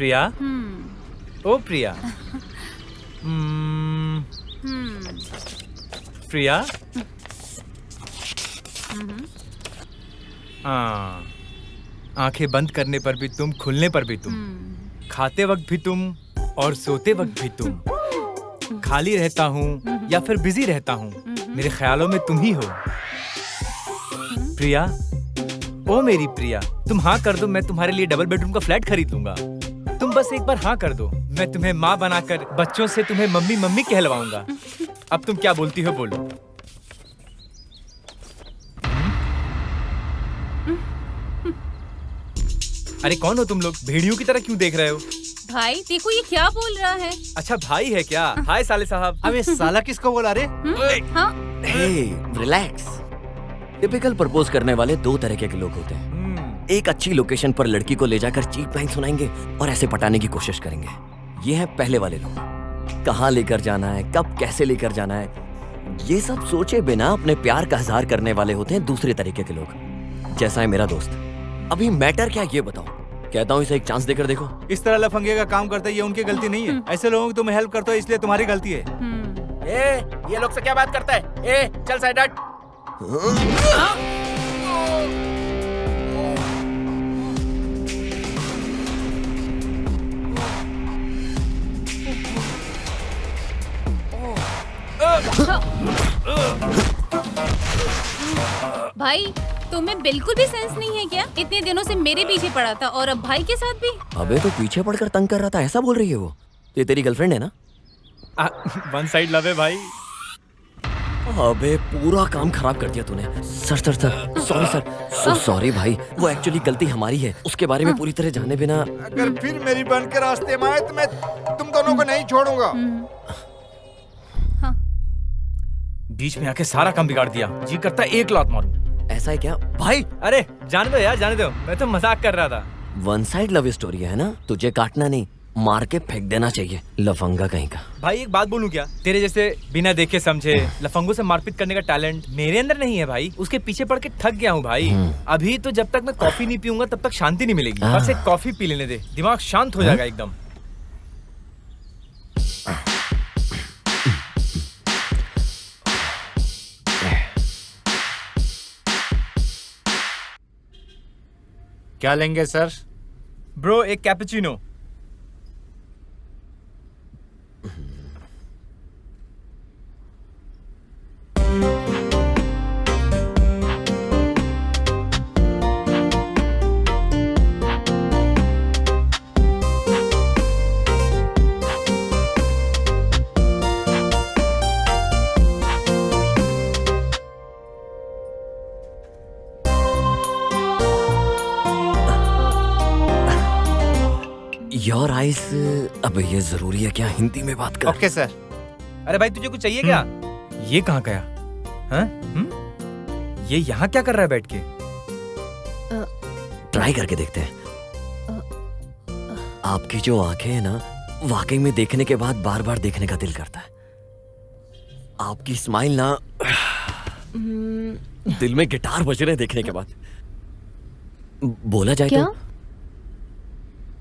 प्रिया। ओ प्रिया। प्रिया। आंखें बंद करने पर भी तुम, खुलने पर भी तुम, खाते वक्त भी तुम और सोते वक्त भी तुम, खाली रहता हूँ या फिर बिजी रहता हूँ, मेरे ख्यालों में तुम ही हो। प्रिया, ओ मेरी प्रिया, तुम हाँ कर दो, मैं तुम्हारे लिए डबल बेडरूम का फ्लैट खरीद लूंगा। तुम बस एक बार हाँ कर दो, मैं तुम्हें माँ बनाकर बच्चों से तुम्हें मम्मी मम्मी कहलवाऊंगा। अब तुम क्या बोलती हो, बोलो। अरे कौन हो तुम लोग? भेड़ियों की तरह क्यों देख रहे हो? भाई देखो ये क्या बोल रहा है। अच्छा भाई है क्या? हाय साले साहब। अबे साला किसको बोला रे? हाँ हे रिलैक्स। टिपिकल प्रपोज करने वाले दो तरह के लोग होते हैं। एक अच्छी लोकेशन पर लड़की को ले जाकर चीप लाइन सुनाएंगे और ऐसे पटाने की कोशिश करेंगे। ये है पहले वाले लोग। कहाँ लेकर जाना है, कब कैसे लेकर जाना है, ये सब सोचे बिना अपने प्यार का इजहार करने वाले होते हैं दूसरे तरीके के लोग, जैसा है मेरा दोस्त। अभी मैटर क्या ये बताओ। कहता हूँ इसे एक चांस देकर देखो। इस तरह लफंगे का काम करते ये उनकी गलती नहीं है। ऐसे लोगों की तुम हेल्प करते हो इसलिए तुम्हारी गलती है। ये लोग से क्या बात करता है? चल साइड हट। भाई तुम्हें बिल्कुल भी सेंस नहीं है क्या? इतने दिनों से मेरे पीछे पड़ा था और अब भाई के साथ भी। अबे तो पीछे पड़कर तंग कर रहा था, ऐसा बोल रही है वो? ये तेरी गर्लफ्रेंड है ना? वन साइड लव है भाई। अबे पूरा काम खराब कर दिया तूने। सर सॉरी सर, सॉरी भाई। वो एक्चुअली गलती हमारी है। उसके बारे में पूरी तरह जाने बिना अगर फिर मेरी बहन के रास्ते में आए तो मैं तुम दोनों को नहीं छोड़ूंगा। बीच में आके सारा काम बिगाड़ दिया। जी करता एक लात मारूं। ऐसा है क्या भाई? अरे जाने दो यार, जाने दो, मैं तो मजाक कर रहा था। वन साइड लव स्टोरी है ना, तुझे काटना नहीं, मार के फेंक देना चाहिए, लफंगा कहीं का। भाई एक बात बोलूं क्या? तेरे जैसे बिना देखे समझे लफंगों से मारपीट करने का टैलेंट मेरे अंदर नहीं है भाई। उसके पीछे पड़ के थक गया हूँ भाई। अभी तो जब तक मैं कॉफी नहीं पीऊंगा तब तक शांति नहीं मिलेगी। बस एक कॉफी पी लेने दे, दिमाग शांत हो जाएगा एकदम। क्या लेंगे सर? ब्रो एक कैपुचिनो। Your eyes. अब ये जरूरी है क्या हिंदी में बात कर? Okay sir. अरे भाई तुझे कुछ चाहिए क्या? ये कहाँ गया? हाँ? ये यहाँ क्या कर रहा है बैठ के? ट्राई करके देखते हैं। आपकी जो आंखें हैं ना, वाकई में देखने के बाद बार बार देखने का दिल करता है। आपकी स्माइल ना, दिल में गिटार बज रहे देखने के बाद। बोला जाए क्या? तो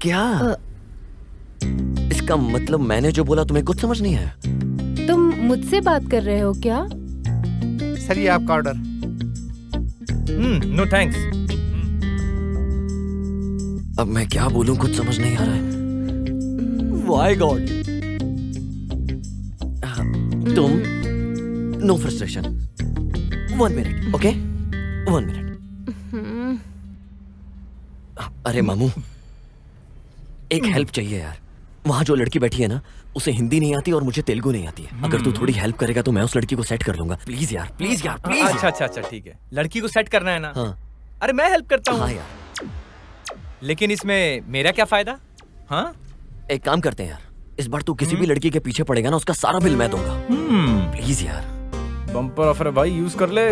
क्या? इसका मतलब मैंने जो बोला तुम्हें कुछ समझ नहीं आया? तुम मुझसे बात कर रहे हो क्या? सर ये आपका ऑर्डर। No thanks. अब मैं क्या बोलूं, कुछ समझ नहीं आ रहा है। Why God? तुम no frustration. 1 minute, okay? 1 minute. अरे मामू, एक हेल्प चाहिए यार। वहाँ जो लड़की बैठी है ना, उसे हिंदी नहीं आती और मुझे तेलुगु नहीं आती है। अगर तू थोड़ी हेल्प करेगा तो मैं उस लड़की को सेट कर लूंगा। प्लीज यार, प्लीज यार, प्लीज। अच्छा ठीक है। लड़की को सेट करना है ना? हाँ। अरे मैं हेल्प करता हूँ। हाँ यार। लेकिन इसमें मेरा क्या फायदा? हाँ? एक काम करते हैं यार, इस बार तू किसी भी लड़की के पीछे पड़ेगा ना, उसका सारा बिल मैं दूंगा। प्लीज यार। बम्पर ऑफर है भाई, यूज कर ले।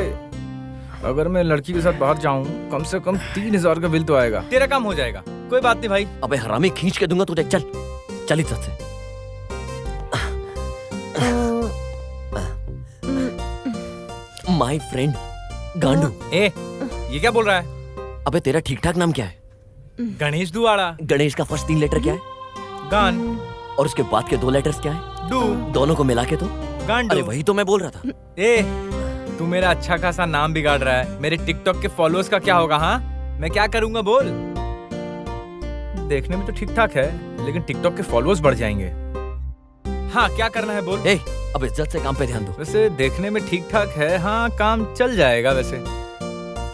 अगर मैं लड़की के साथ बाहर जाऊं कम से कम 3000 का बिल तो आएगा। तेरा काम हो जाएगा। कोई बात नहीं भाई। अबे हरामी, खींच के दूंगा तुझे। चल इज्जत से। माय फ्रेंड गांडू। ये क्या बोल रहा है? अबे तेरा ठीक ठाक नाम क्या है? गणेश दुआड़ा। गणेश का फर्स्ट 3 लेटर क्या है? गान। और उसके बाद के 2 लेटर्स क्या है? डू। दोनों को मिला के तो? गांडू। अरे वही तो मैं बोल रहा था। ए, तू मेरा अच्छा खासा नाम बिगाड़ रहा है। मेरे टिकटॉक के फॉलोअर्स का क्या होगा? हाँ, मैं क्या करूंगा बोल? देखने में तो ठीक ठाक है, लेकिन टिकटॉक के फॉलोअर्स बढ़ जाएंगे। हाँ, क्या करना है बोल? ए, अब इज्जत से काम पे ध्यान दो। वैसे देखने में ठीक ठाक है, हाँ काम चल जाएगा। वैसे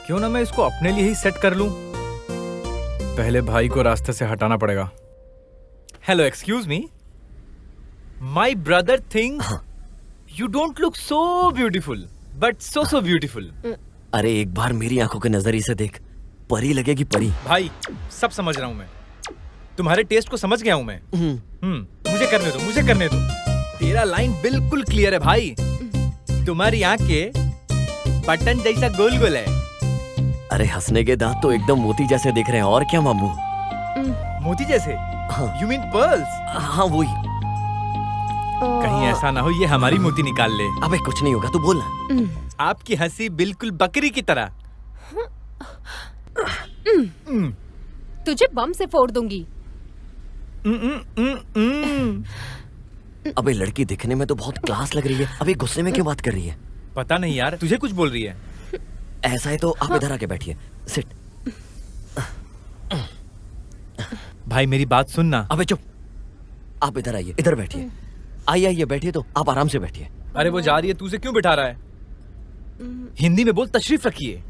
क्यों ना मैं इसको अपने लिए ही सेट कर लूं? पहले भाई को रास्ते से हटाना पड़ेगा। Hello, excuse me, my brother think you don't look so beautiful, but so beautiful. अरे एक बार मेरी आंखों के नजरिए से देख, परी लगेगी परी। भाई सब समझ रहा हूँ मैं, तुम्हारे टेस्ट को समझ गया हूँ मैं। मुझे करने दो, मुझे करने दो। तेरा लाइन बिल्कुल क्लियर है भाई। तुम्हारी आंखें बटन जैसा गोल गोल है। अरे हंसने के दांत तो एकदम मोती जैसे दिख रहे हैं। और क्या मामू? मोती जैसे? हाँ। You mean pearls? हाँ वही। कहीं ऐसा ना हो ये हमारी मोती निकाल ले। अबे कुछ नहीं होगा, तू बोल ना। आपकी हंसी बिल्कुल बकरी की तरह। तुझे बम से फोड़ दूंगी। अबे लड़की दिखने में तो बहुत क्लास लग रही है, अबे गुस्से में क्यों बात कर रही है? पता नहीं यार, तुझे कुछ बोल रही है। ऐसा है तो आप इधर आके बैठिए, सिट। भाई मेरी बात सुनना। अबे चुप, आप इधर आइए, इधर बैठिए। आइए आइए बैठिए, तो आप आराम से बैठिए। अरे वो जा रही है, तू उसे क्यों बिठा रहा है? हिंदी में बोल, तशरीफ रखिए।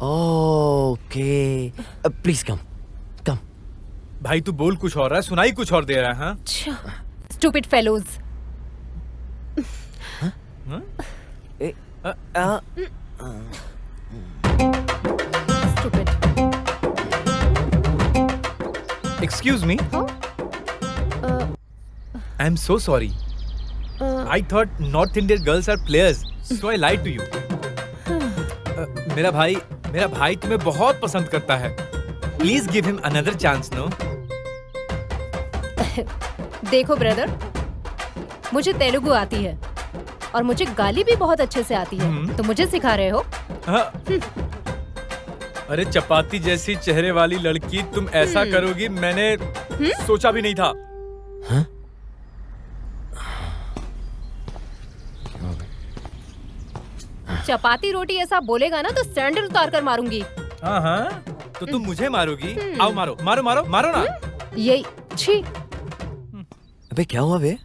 ओके, प्लीज कम कम। भाई तू बोल कुछ और रहा है, सुनाई कुछ और दे रहा है। हाँ? Stupid fellows. Stupid. Excuse me, I am so sorry. I thought North Indian girls are players, so I lied to you. मेरा भाई तुम्हें बहुत पसंद करता है। Please give him another chance, no? देखो ब्रदर, मुझे तेलुगु आती है और मुझे गाली भी बहुत अच्छे से आती है, तो मुझे सिखा रहे हो? हाँ। अरे चपाती जैसी चेहरे वाली लड़की, तुम ऐसा करोगी मैंने सोचा भी नहीं था। हाँ? चपाती रोटी ऐसा बोलेगा ना तो सैंडल उतार कर मारूंगी। हाँ हाँ, तो तुम मुझे मारोगी? आओ मारो मारो मारो मारो ना। यही छी। अबे क्या हुआ बे?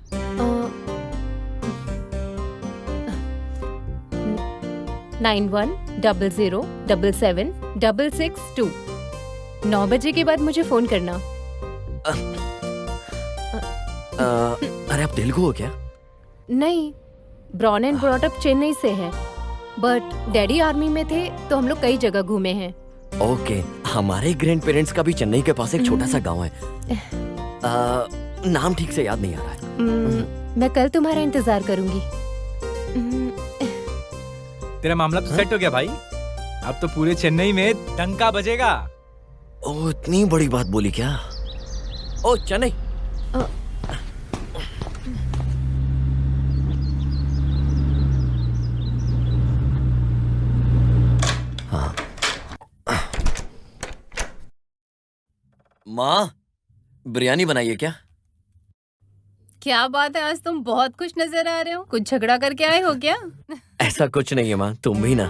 9100777662। 9 बजे के बाद मुझे फोन करना। अरे आप तेलुगु हो क्या? नहीं, born and brought up Chennai से है, बट डैडी आर्मी में थे तो हम लोग कई जगह घूमे हैं। ओके, हमारे ग्रैंड पेरेंट्स का भी चेन्नई के पास एक छोटा सा गांव है। नाम ठीक से याद नहीं आ रहा है। मैं कल तुम्हारा इंतजार करूंगी। तेरा मामला तो सेट हो गया भाई, अब तो पूरे चेन्नई में डंका बजेगा। ओ इतनी बड़ी बात बोली क्या? ओ चेन्नई। हाँ। माँ, बिरयानी बनाइए क्या? क्या बात है, आज तुम बहुत खुश नजर आ रहे हो। कुछ झगड़ा करके आए हो क्या? ऐसा कुछ नहीं है माँ, तुम भी ना।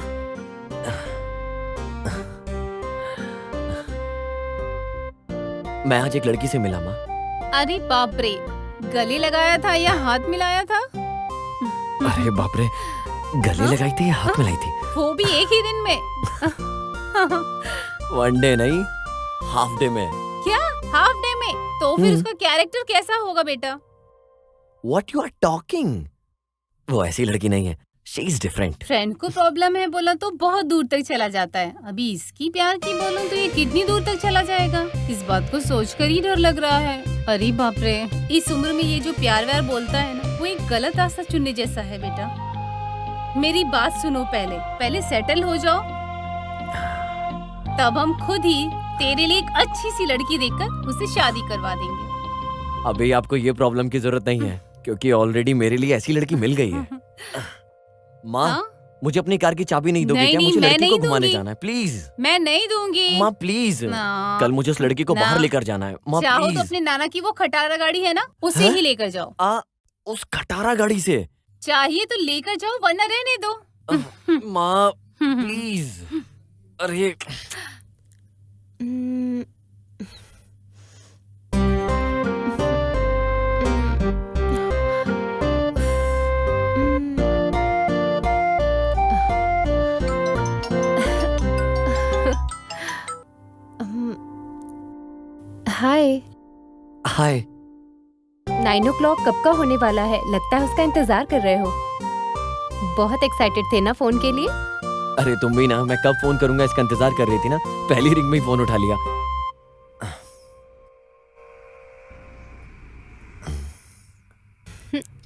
मैं आज एक लड़की से मिला माँ। अरे बाप रे, गले लगाया था या हाथ मिलाया था? अरे बाप रे, गले लगाई थी या हाथ मिलाई थी? वो भी एक ही दिन में? वन डे नहीं, हाफ डे में। क्या हाफ डे में? तो फिर उसका कैरेक्टर कैसा होगा बेटा? What you are talking? वो ऐसी लड़की नहीं है, she is different. फ्रेंड को प्रॉब्लम है बोला तो बहुत दूर तक चला जाता है, अभी इसकी प्यार की बोलूं तो ये कितनी दूर तक चला जाएगा? इस बात को सोचकर ही डर लग रहा है। अरे बाप रे, इस उम्र में ये जो प्यार व्यार बोलता है ना, वो एक गलत रास्ता चुनने जैसा है बेटा। मेरी बात सुनो, पहले सेटल हो जाओ, तब हम खुद ही तेरे लिए एक अच्छी सी लड़की देखकर उसे शादी करवा देंगे। अभी आपको ये प्रॉब्लम की जरूरत नहीं है, क्योंकि ऑलरेडी मेरे लिए ऐसी लड़की मिल गई है। माँ, हाँ? मुझे अपनी कार की चाबी नहीं दोगे नहीं, क्या? नहीं, मुझे मैं लड़की को नहीं घुमाने दूंगी। जाना है, प्लीज मैं नहीं दूंगी। माँ प्लीज। ना। कल मुझे उस लड़की को ना। बाहर लेकर जाना है माँ चाहो तो प्लीज। अपने नाना की वो खटारा गाड़ी है ना, उसे हाँ? ही लेकर जाओ। उस खटारा गाड़ी से चाहिए तो लेकर जाओ, वरना रहने दो। माँ प्लीज। अरे हाय। हाय। 9 o'clock कब का होने वाला है? लगता है उसका इंतजार कर रहे हो। बहुत एक्साइटेड थे ना फोन के लिए? अरे तुम भी ना, मैं कब फोन करूंगा इसका इंतजार कर रही थी ना, पहली रिंग में ही फोन उठा लिया।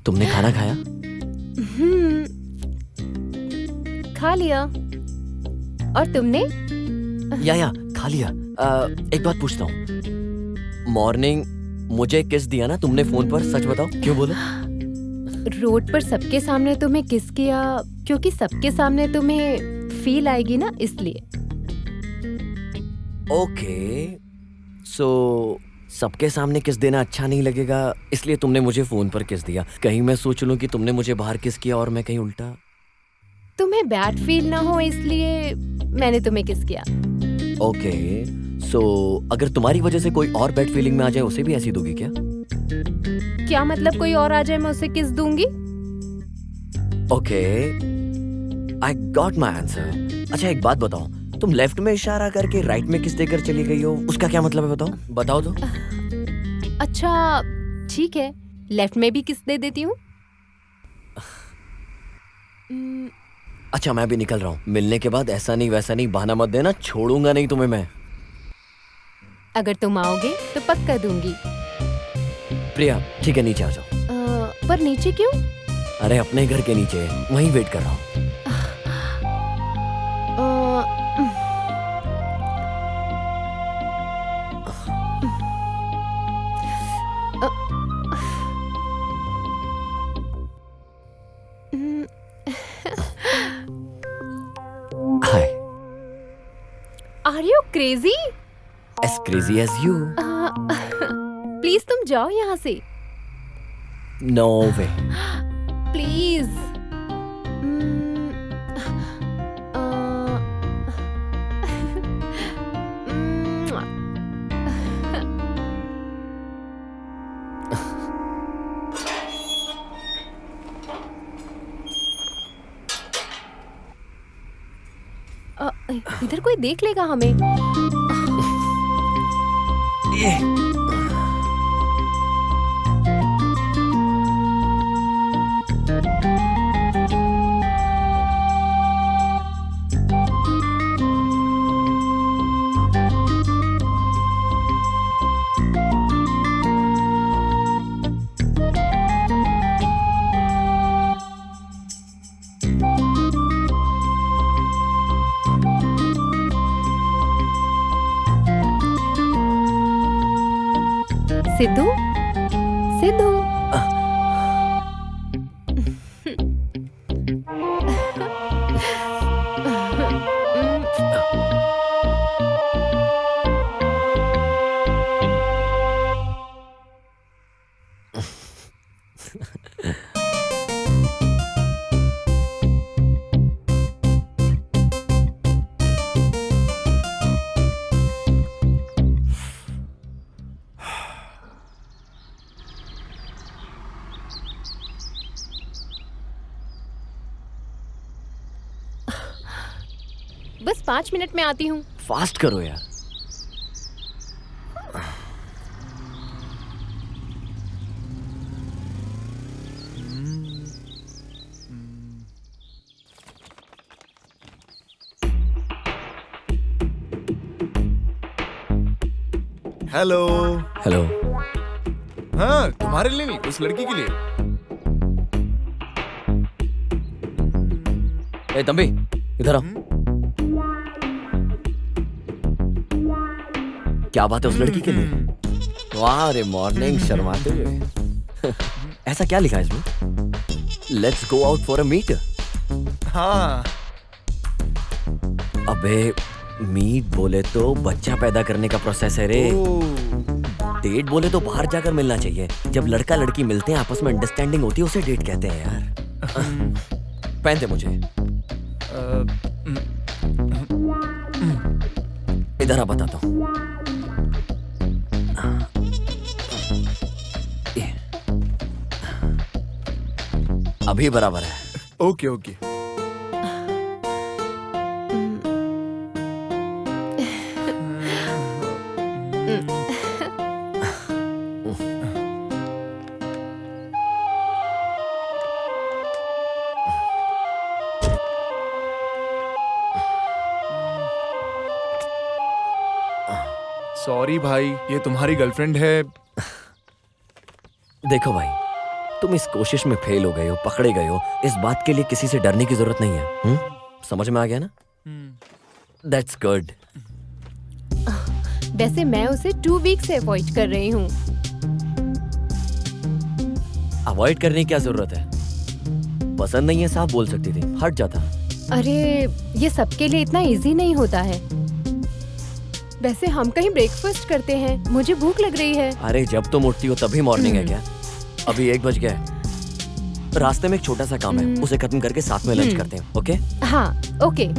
तुमने खाना खाया? खा लिया। और तुमने? या खा लिया। एक बात पूछता हूँ, मॉर्निंग मुझे किस दिया ना तुमने फोन पर, सच बताओ क्यों बोलो? रोड पर सबके सामने तुम्हें किस किया? क्योंकि सबके सामने तुम्हें फील आएगी ना, इसलिए। ओके, सो सबके सामने किस देना अच्छा नहीं लगेगा, इसलिए तुमने मुझे फोन पर किस दिया। कहीं मैं सोच लूं कि तुमने मुझे बाहर किस किया और मैं कहीं उल्टा। तुम्हें बैड फील ना हो इसलिए मैंने तुम्हें किस किया। ओके, सो अगर तुम्हारी वजह से कोई और बैड फीलिंग में आ जाए, उसे भी ऐसी दोगी क्या? क्या मतलब कोई और आ जाए मैं उसे किस दूंगी? Okay, I got my answer. अच्छा एक बात बताओ, तुम लेफ्ट में इशारा करके राइट में किस देकर चली गई हो, उसका क्या मतलब है? बताओ तो। अच्छा ठीक है, लेफ्ट में भी किस दे देती हूँ। अच्छा मैं भी निकल रहा हूँ, मिलने के बाद ऐसा नहीं वैसा नहीं बहाना मत देना, छोड़ूंगा नहीं तुम्हें मैं। अगर तुम आओगे तो पक्का दूंगी। प्रिया ठीक है, नीचे आ जाओ। पर नीचे क्यों? अरे अपने घर के नीचे, वहीं वेट कर रहा हूँ। Hi. Are you crazy? As crazy as you. Please तुम जाओ यहाँ से। No way. प्लीज। इधर कोई देख लेगा हमें। सिद्धू, सिद्धू। बस 5 मिनट में आती हूँ। फास्ट करो यार। हेलो। हेलो। हाँ तुम्हारे लिए नहीं, उस लड़की के लिए। ए तंबी इधर आओ। क्या बात है उस लड़की के लिए? वाह रे मॉर्निंग, शर्माते हुए। ऐसा क्या लिखा है इसमें? Let's go out for a meet. हाँ अबे मीट बोले तो बच्चा पैदा करने का प्रोसेस है रे। डेट बोले तो बाहर जाकर मिलना चाहिए। जब लड़का लड़की मिलते हैं आपस में अंडरस्टैंडिंग होती है उसे डेट कहते हैं यार। पहनते मुझे इधर आ बताता हूँ। अभी बराबर है। Okay okay. सॉरी भाई, ये तुम्हारी गर्लफ्रेंड है। देखो भाई, तुम इस कोशिश में फेल हो गए हो, पकड़े गए हो, इस बात के लिए किसी से डरने की जरूरत नहीं है। समझ में आ गया ना? That's good. वैसे मैं उसे 2 वीक से अवॉइड कर रही हूँ। अवॉइड करने की क्या जरूरत है? पसंद नहीं है साफ बोल सकती थी, हट जाता। अरे ये सबके लिए इतना इजी नहीं होता है। वैसे हम कहीं ब्रेकफास्ट करते हैं, मुझे भूख लग रही है। अरे जब तुम उठती हो तभी मॉर्निंग है क्या? अभी 1 बज गया है। रास्ते में एक छोटा सा काम है, उसे खत्म करके साथ में लंच करते हैं। ओके? हाँ ओके।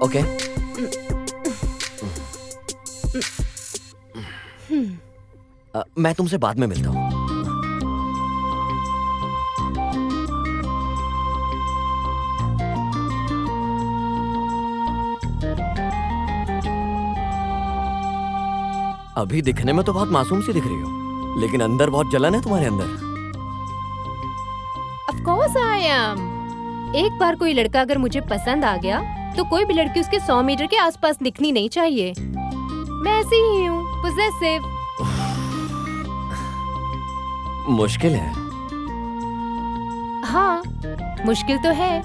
ओके। मैं तुमसे बाद में मिलता हूँ। अभी दिखने में तो बहुत मासूम सी दिख रही हो, लेकिन अंदर बहुत जलन है तुम्हारे अंदर। Of course I am। एक बार कोई लड़का अगर मुझे पसंद आ गया तो कोई भी लड़की उसके 100 मीटर के आसपास दिखनी नहीं चाहिए। मैं ऐसी ही हूँ, पोजेसिव। मुश्किल है। हाँ मुश्किल तो है।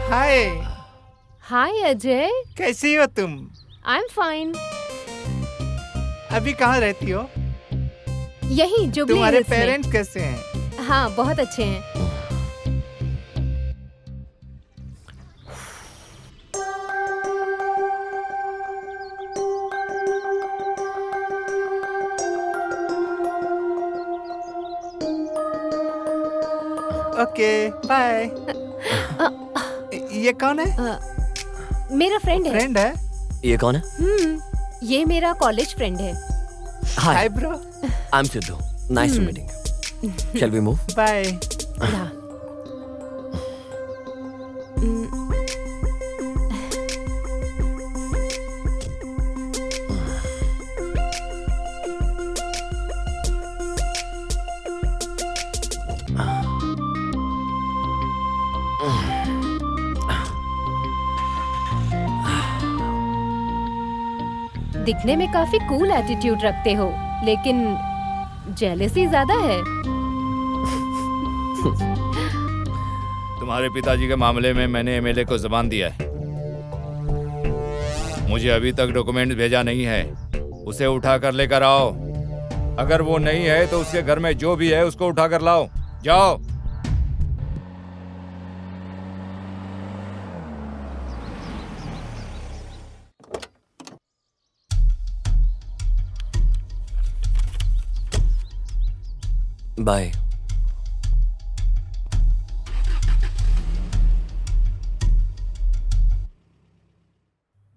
हाय। हाय अजय, कैसी हो तुम? I am fine. अभी कहाँ रहती हो? यही जुबली तुम्हारे हिल्स में। पेरेंट्स कैसे हैं? हाँ बहुत अच्छे हैं। Okay bye. ये कौन है? मेरा फ्रेंड है। फ्रेंड है? ये कौन है? ये मेरा कॉलेज फ्रेंड है। Hi bro. I am Siddhu. Nice to meeting. Shall we move? Bye. हाँ। दिखने में काफी कूल एटीट्यूड रखते हो, लेकिन जेलसी ज्यादा है। तुम्हारे पिताजी के मामले में मैंने एमएलए को जबान दिया है। मुझे अभी तक डॉक्यूमेंट भेजा नहीं है। उसे उठा कर लेकर आओ। अगर वो नहीं है तो उसके घर में जो भी है उसको उठा कर लाओ। जाओ। बाय।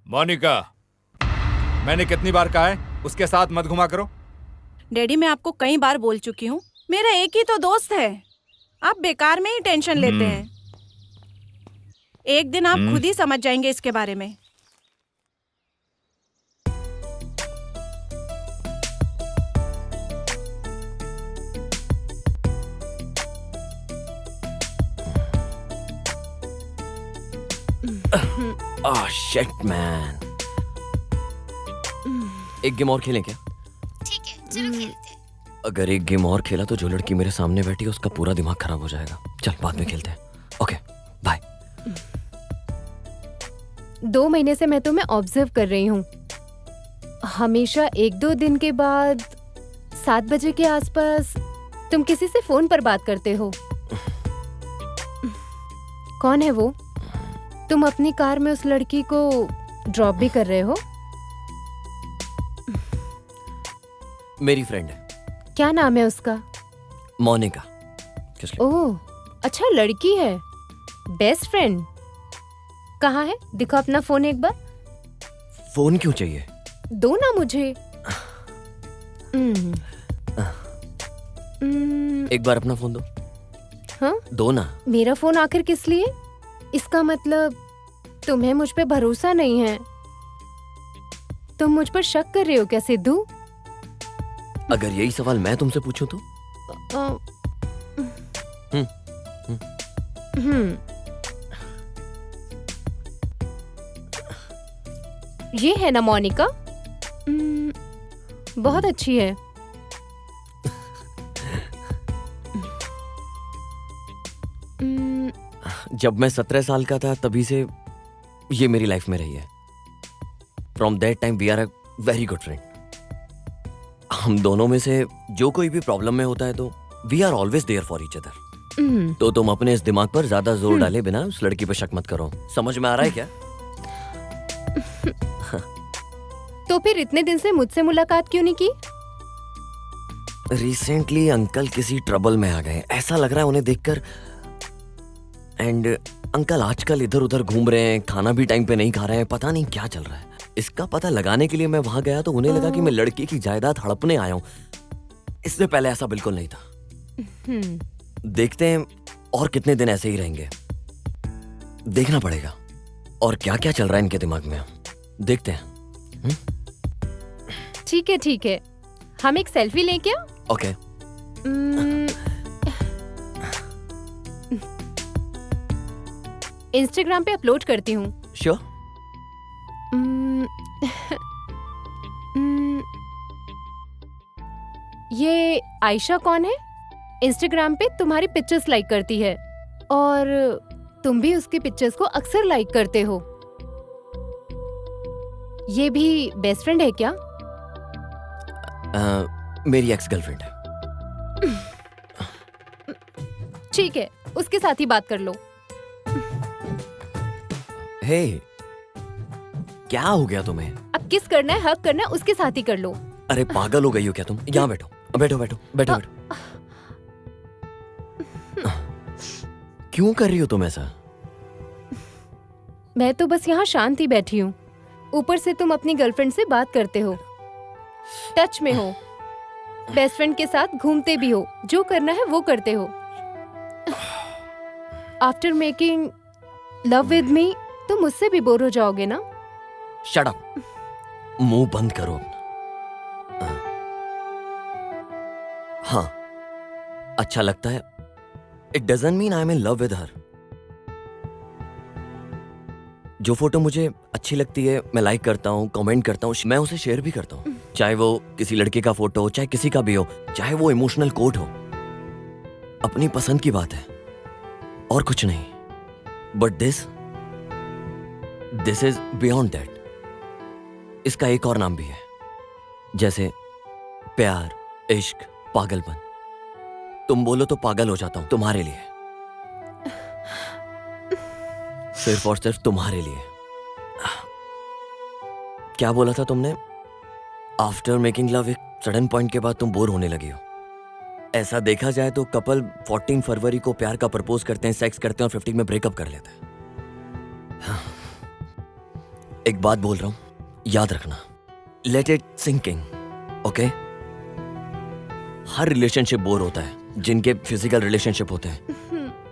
मोनिका, मैंने कितनी बार कहा है उसके साथ मत घुमा करो। डैडी मैं आपको कई बार बोल चुकी हूँ, मेरा एक ही तो दोस्त है, आप बेकार में ही टेंशन लेते हैं। एक दिन आप खुद ही समझ जाएंगे इसके बारे में। Shit man. एक गेम और खेलें क्या? ठीक है, चलो खेलते हैं। अगर एक गेम और खेला तो जो लड़की मेरे सामने बैठी है उसका पूरा दिमाग खराब हो जाएगा। चल बाद में खेलते हैं। Okay bye. 2 महीने से मैं तुम्हें ऑब्जर्व कर रही हूँ। हमेशा 1-2 दिन के बाद 7 बजे के आसपास तुम किसी से फोन पर बात करते हो। कौन है वो? तुम अपनी कार में उस लड़की को ड्रॉप भी कर रहे हो? मेरी फ्रेंड है। क्या नाम है उसका? मोनिका। किस लिए? ओह, अच्छा लड़की है। Best friend. कहाँ है? दिखो अपना फोन एक बार। फोन क्यों चाहिए? दो ना मुझे। एक बार अपना फोन दो। हाँ? दो ना। मेरा फोन आखिर किस लिए? इसका मतलब तुम्हें मुझ पे भरोसा नहीं है। तुम मुझ पर शक कर रहे हो क्या सिद्धू? अगर यही सवाल मैं तुमसे पूछूं तो? ये है ना मोनिका? बहुत अच्छी है। जब मैं 17 साल का था तभी से ये मेरी लाइफ में रही है। From that time we are a very good friend. हम दोनों में से जो कोई भी प्रॉब्लम में होता है तो we are always there for each other. तो तुम अपने इस दिमाग पर ज्यादा जोर डाले बिना उस लड़की पर शक मत करो। समझ में आ रहा है क्या? तो फिर इतने दिन से मुझसे मुलाकात क्यों नहीं की? रिसेंटली अंकल किसी ट्रबल में आ गए, ऐसा लग रहा है उन्हें देखकर। एंड अंकल आजकल इधर उधर घूम रहे हैं, खाना भी टाइम पे नहीं खा रहे हैं, पता नहीं क्या चल रहा है। इसका पता लगाने के लिए मैं वहां गया तो उन्हें लगा कि मैं लड़की की जायदाद हड़पने आया हूँ। इससे पहले ऐसा बिल्कुल नहीं था। देखते हैं और कितने दिन ऐसे ही रहेंगे, देखना पड़ेगा और क्या क्या चल रहा है इनके दिमाग में, देखते हैं। ठीक है, हम एक सेल्फी लें क्या? ओके। इंस्टाग्राम पे अपलोड करती हूँ। श्योर। ये आयशा कौन है? इंस्टाग्राम पे तुम्हारी पिक्चर्स लाइक करती है और तुम भी उसकी पिक्चर्स को अक्सर लाइक करते हो। ये भी बेस्ट फ्रेंड है क्या? मेरी एक्स गर्लफ्रेंड है। ठीक है, उसके साथ ही बात कर लो। हे, क्या हो गया तुम्हें? अब किस करना है, हक करना है, उसके साथ ही कर लो। अरे पागल हो गई हो क्या तुम? यहाँ बैठो बैठो बैठो बैठो बैठो। क्यों कर रही हो तुम ऐसा? मैं तो बस यहाँ शांत ही बैठी हूँ। ऊपर से तुम अपनी गर्लफ्रेंड से बात करते हो, टच में हो, बेस्ट फ्रेंड के साथ घूमते भी हो, जो करना है वो करते हो। After making love with me तुम मुझसे भी बोर हो जाओगे ना? शट अप, मुंह बंद करो अपना। हाँ, अच्छा लगता है। It doesn't mean I am in love with her. जो फोटो मुझे अच्छी लगती है मैं लाइक करता हूँ, कमेंट करता हूँ, मैं उसे शेयर भी करता हूँ। चाहे वो किसी लड़के का फोटो हो, चाहे किसी का भी हो, चाहे वो इमोशनल कोट हो, अपनी पसंद की बात है और कुछ नहीं। But this is beyond that. इसका एक और नाम भी है, जैसे प्यार, इश्क, पागलपन। तुम बोलो तो पागल हो जाता हूं तुम्हारे लिए, सिर्फ और सिर्फ तुम्हारे लिए। क्या बोला था तुमने? आफ्टर मेकिंग लव एक सडन पॉइंट के बाद तुम बोर होने लगी हो। ऐसा देखा जाए तो कपल 14 फरवरी को प्यार का प्रपोज करते हैं, सेक्स करते हैं और 15 में ब्रेकअप कर लेते हैं। एक बात बोल रहा हूं, याद रखना, लेट इट सिंकिंग, ओके? हर रिलेशनशिप बोर होता है, जिनके फिजिकल रिलेशनशिप होते हैं।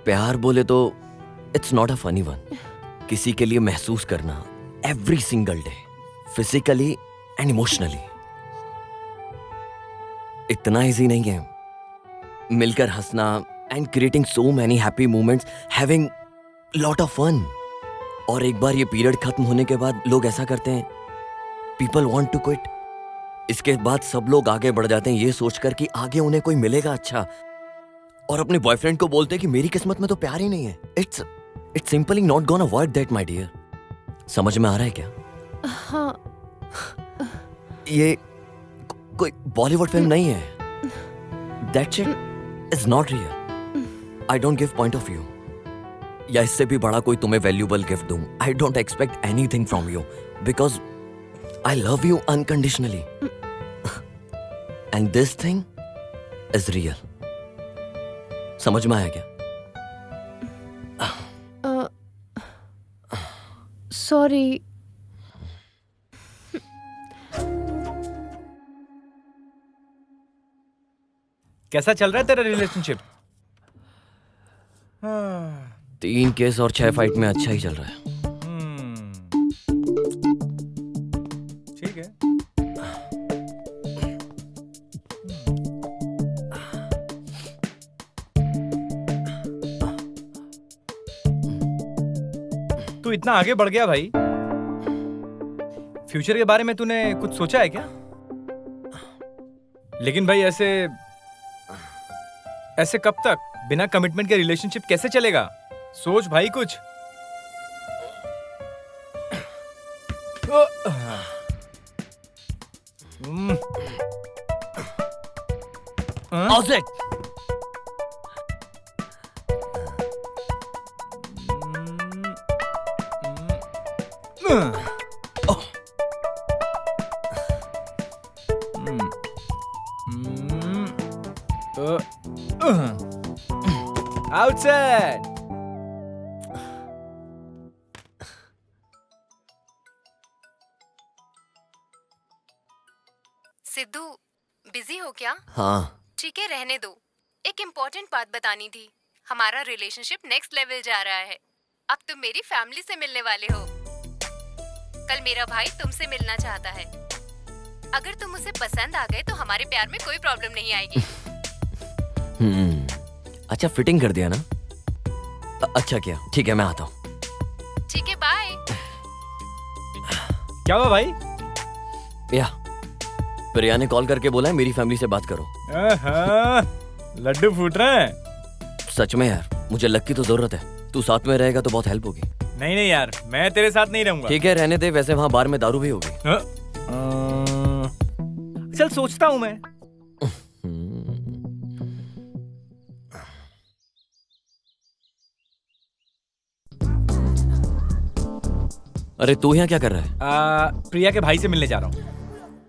प्यार बोले तो it's not a funny one. किसी के लिए महसूस करना every single day, physically and emotionally, इतना इजी नहीं है। मिलकर हंसना and creating so many happy moments, having lot of fun. और एक बार ये पीरियड खत्म होने के बाद लोग ऐसा करते हैं, पीपल वांट टू क्विट। इसके बाद सब लोग आगे बढ़ जाते हैं ये सोचकर कि आगे उन्हें कोई मिलेगा अच्छा, और अपने बॉयफ्रेंड को बोलते हैं कि मेरी किस्मत में तो प्यार ही नहीं है। It's simply not gonna work that my dear. समझ में आ रहा है क्या? हाँ। ये कोई बॉलीवुड फिल्म नहीं है। That shit is not real. I don't give point of view, या इससे भी बड़ा कोई तुम्हें वैल्यूबल गिफ्ट दूं। I don't expect anything from you because I love you unconditionally and this thing is real. समझ में आया क्या? सॉरी। कैसा चल रहा है तेरा रिलेशनशिप? 3 केस और 6 फाइट में अच्छा ही चल रहा है। ठीक है। तू इतना आगे बढ़ गया भाई, फ्यूचर के बारे में तूने कुछ सोचा है क्या? लेकिन भाई ऐसे कब तक? बिना कमिटमेंट के रिलेशनशिप कैसे चलेगा? सोच भाई कुछ। ऑज़ेट! Outside. सिद्धू, बिजी हो क्या? हाँ। ठीक है, रहने दो। एक इम्पोर्टेंट बात बतानी थी। हमारा रिलेशनशिप नेक्स्ट लेवल जा रहा है। अब तुम मेरी फैमिली से मिलने वाले हो। कल मेरा भाई तुमसे मिलना चाहता है। अगर तुम उसे पसंद आ गए तो हमारे प्यार में कोई प्रॉब्लम नहीं आएगी। अच्छा, फिटिंग कर दिया ना? अच्छा किया। ठीक है, मैं आता हूँ। ठीक है, बाय। क्या हुआ भाई? या प्रिया ने कॉल करके बोला है मेरी फैमिली से बात करो। लड्डू फूट रहे हैं। सच में यार, मुझे लक की तो जरूरत है। तू साथ में रहेगा तो बहुत हेल्प होगी। नहीं नहीं यार, मैं तेरे साथ नहीं रहूंगा। ठीक है, रहने दे। वैसे वहाँ बार में दारू भी होगी। चल, सोचता हूँ मैं। अरे तू यहाँ क्या कर रहा है? प्रिया के भाई से मिलने जा रहा हूँ।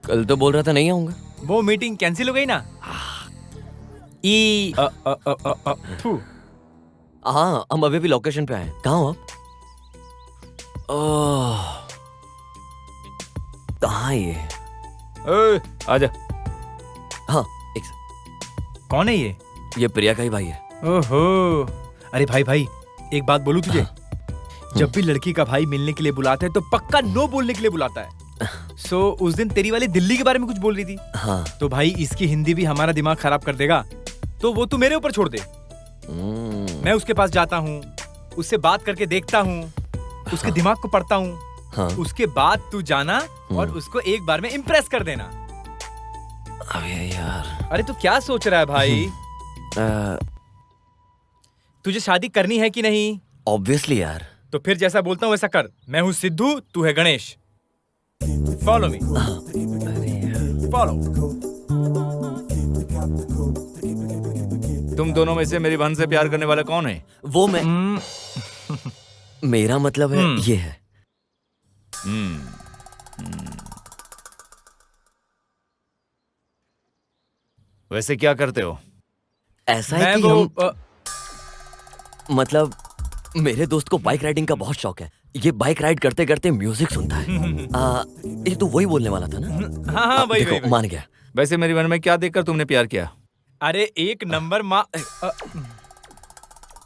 कल तो बोल रहा था नहीं आऊंगा। वो मीटिंग कैंसिल हो गई ना। हाँ, हम अभी भी लोकेशन पे आए। कहाँ हो आप? कहाँ ये? आजा। हाँ, कौन है ये? ये प्रिया का ही भाई है। ओहो, अरे भाई एक बात बोलूं तुझे? जब भी लड़की का भाई मिलने के लिए बुलाता है तो पक्का नो बोलने के लिए बुलाता है। सो उस दिन तेरी वाली दिल्ली के बारे में कुछ बोल रही थी। हाँ। तो भाई इसकी हिंदी भी हमारा दिमाग खराब कर देगा, तो वो तू मेरे ऊपर छोड़ दे। मैं उसके पास जाता हूँ, उससे बात करके देखता हूँ, उसके दिमाग को पढ़ता हूँ। हाँ। उसके बाद तू जाना और उसको एक बार में इम्प्रेस कर देना। अबे यार। अरे तू क्या सोच रहा है भाई? तुझे शादी करनी है कि नहीं? ऑब्वियसली यार। तो फिर जैसा बोलता हूँ वैसा कर। मैं हूँ सिद्धू, तू है गणेश। Follow me. फॉलो। तुम दोनों में से मेरी बहन से प्यार करने वाला कौन है? वो मैं। मेरा मतलब है ये है। वैसे क्या करते हो? ऐसा है कि मतलब मेरे दोस्त को बाइक राइडिंग का बहुत शौक है। ये बाइक राइड करते करते म्यूजिक सुनता है। ये तो वही बोलने वाला था ना? हाँ वही, देखो, वही। मान गया। वैसे मेरी बहन में क्या देखकर तुमने प्यार किया? अरे एक नंबर माँ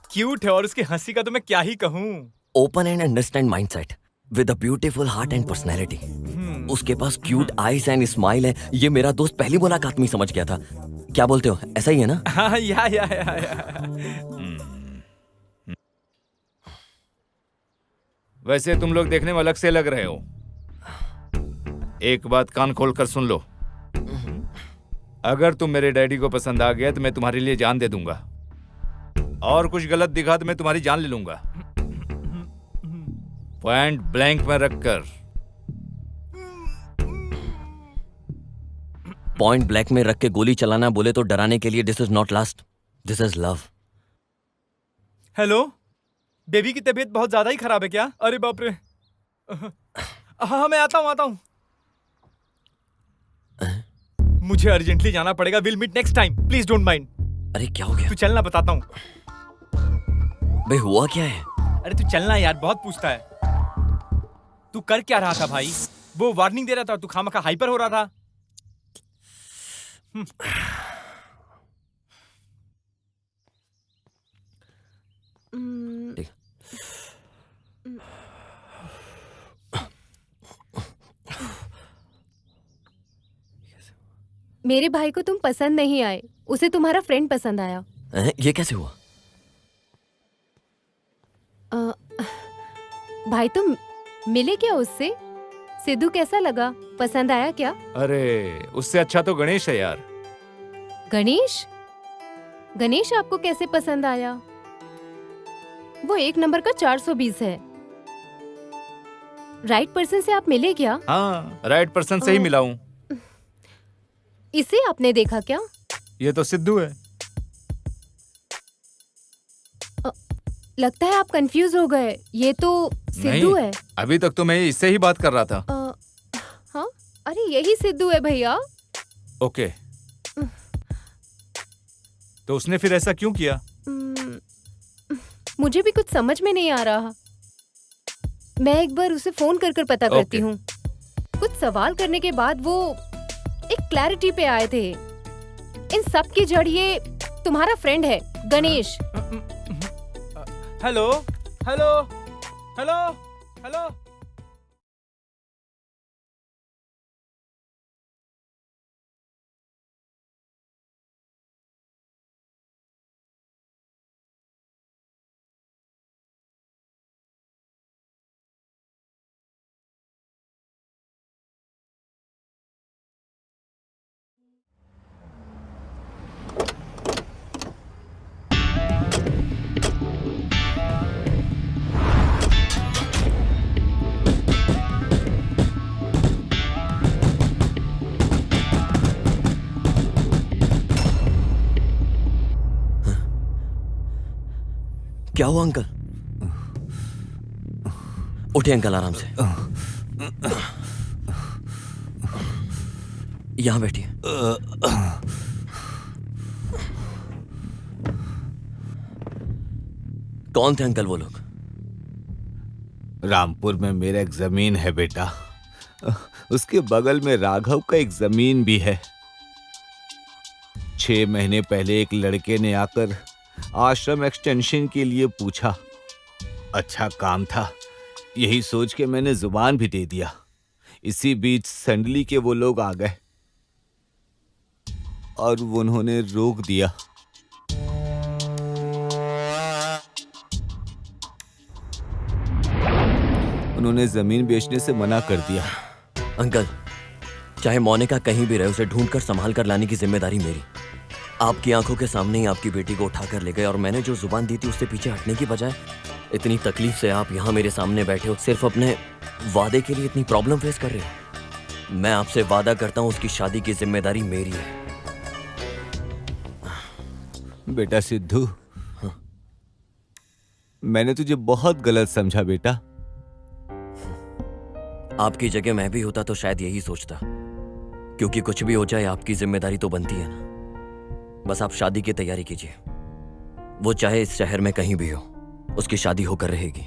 क्यूट है, और उसकी हंसी का तो मैं क्या ही कहूँ। Open and understand mindset with a beautiful heart and personality. उसके पास क्यूट आईज एंड स्माइल है। ये मेरा दोस्त पहली मुलाकात में ही समझ गया था। क्या बोलते हो, ऐसा ही है ना? हाँ, या। वैसे तुम लोग देखने में अलग से लग रहे हो। एक बात कान खोल कर सुन लो। अगर तुम मेरे डैडी को पसंद आ गया तो मैं तुम्हारे लिए जान दे दूंगा, और कुछ गलत दिखा तो मैं तुम्हारी जान ले लूंगा, पॉइंट ब्लैंक में रखकर। पॉइंट ब्लैक में रख के गोली चलाना बोले तो डराने के लिए this is not last, this is love. Hello, baby की तबीयत बहुत ज्यादा ही खराब है क्या? अरे बाप रे। हाँ, मैं आता हूँ। मुझे अर्जेंटली जाना पड़ेगा। Will meet next time, please don't mind. अरे क्या हो गया? तू चलना, बताता हूँ। बे हुआ क्या है? अरे तू चलना यार, बहुत पूछता है। तू कर क्या रहा था भाई? वो वार्निंग दे रहा था, तू खामखा हाइपर हो रहा था। मेरे भाई को तुम पसंद नहीं आए, उसे तुम्हारा फ्रेंड पसंद आया। ये कैसे हुआ? भाई तुम मिले क्या उससे? सिद्धू कैसा लगा, पसंद आया क्या? अरे उससे अच्छा तो गणेश है यार। गणेश? गणेश आपको कैसे पसंद आया? वो एक नंबर का 420 है। राइट पर्सन से आप मिले क्या? हाँ, राइट पर्सन से ही मिला हूँ। इसे आपने देखा क्या? ये तो सिद्धू है। लगता है आप कंफ्यूज हो गए। ये तो सिद्धू है। अभी तक तो मैं इससे ही बात कर रहा था। हाँ, अरे यही सिद्धू है भैया। ओके, तो उसने फिर ऐसा क्यों किया? मुझे भी कुछ समझ में नहीं आ रहा। मैं एक बार उसे फोन कर पता करती हूँ। कुछ सवाल करने के बाद वो एक क्लैरिटी पे आए थे। इन सब की जड़ ये तुम्हारा फ्रेंड है Ganesh. Hello hello hello hello. क्या हुआ अंकल? उठे अंकल, आराम से यहां बैठिए। कौन थे अंकल वो लोग? रामपुर में मेरा एक जमीन है बेटा, उसके बगल में राघव का एक जमीन भी है। 6 महीने पहले एक लड़के ने आकर आश्रम एक्सटेंशन के लिए पूछा। अच्छा काम था, यही सोच के मैंने जुबान भी दे दिया। इसी बीच संडली के वो लोग आ गए और उन्होंने रोक दिया। उन्होंने जमीन बेचने से मना कर दिया। अंकल, चाहे मोनिका कहीं भी रहे, उसे ढूंढकर संभाल कर लाने की जिम्मेदारी मेरी। आपकी आंखों के सामने ही आपकी बेटी को उठाकर ले गए, और मैंने जो जुबान दी थी उससे पीछे हटने की बजाय इतनी तकलीफ से आप यहाँ मेरे सामने बैठे हो, सिर्फ अपने वादे के लिए इतनी प्रॉब्लम फेस कर रहे हो। मैं आपसे वादा करता हूँ उसकी शादी की जिम्मेदारी मेरी है। बेटा सिद्धू, मैंने तुझे बहुत गलत समझा बेटा। आपकी जगह मैं भी होता तो शायद यही सोचता, क्योंकि कुछ भी हो जाए आपकी जिम्मेदारी तो बनती है ना। बस आप शादी की तैयारी कीजिए, वो चाहे इस शहर में कहीं भी हो, उसकी शादी होकर रहेगी।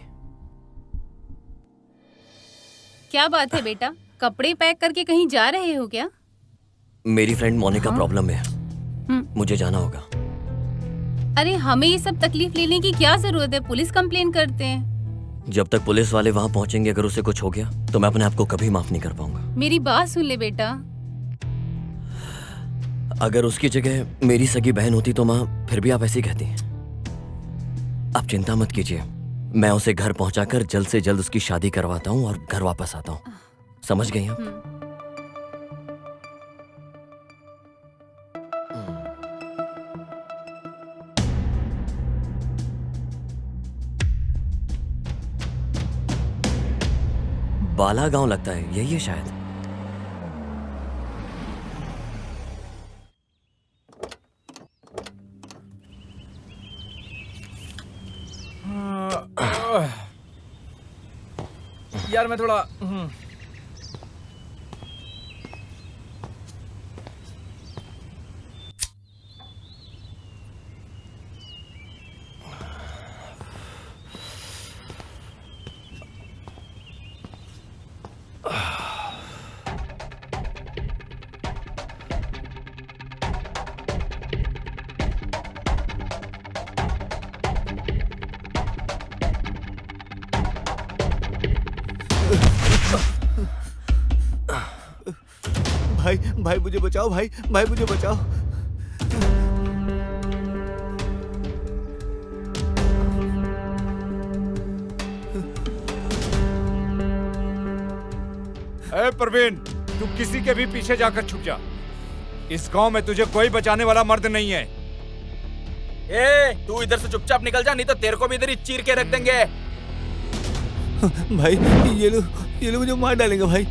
क्या बात है बेटा, कपड़े पैक करके कहीं जा रहे हो क्या? मेरी फ्रेंड मोनिका प्रॉब्लम में है, मुझे जाना होगा। अरे हमें ये सब तकलीफ लेने की क्या जरूरत है, पुलिस कंप्लेन करते हैं। जब तक पुलिस वाले वहां पहुंचेंगे, अगर उसे कुछ हो गया तो मैं अपने आप को कभी माफ नहीं कर पाऊंगा। मेरी बात सुन ले बेटा। अगर उसकी जगह मेरी सगी बहन होती तो माँ फिर भी आप ऐसे ही कहती हैं। आप चिंता मत कीजिए, मैं उसे घर पहुंचाकर जल्द से जल्द उसकी शादी करवाता हूँ और घर वापस आता हूँ। समझ गई आप? बाला गांव लगता है, यही है शायद। यार मैं थोड़ा भाई भाई मुझे बचाओ, भाई भाई मुझे बचाओ। ए प्रवीण, तू किसी के भी पीछे जाकर छुप जा। इस गांव में तुझे कोई बचाने वाला मर्द नहीं है। ए, तू इधर से चुपचाप निकल जा, नहीं तो तेरे को भी इधर ही चीर के रख देंगे। भाई ये लोग मुझे मार डालेंगे भाई।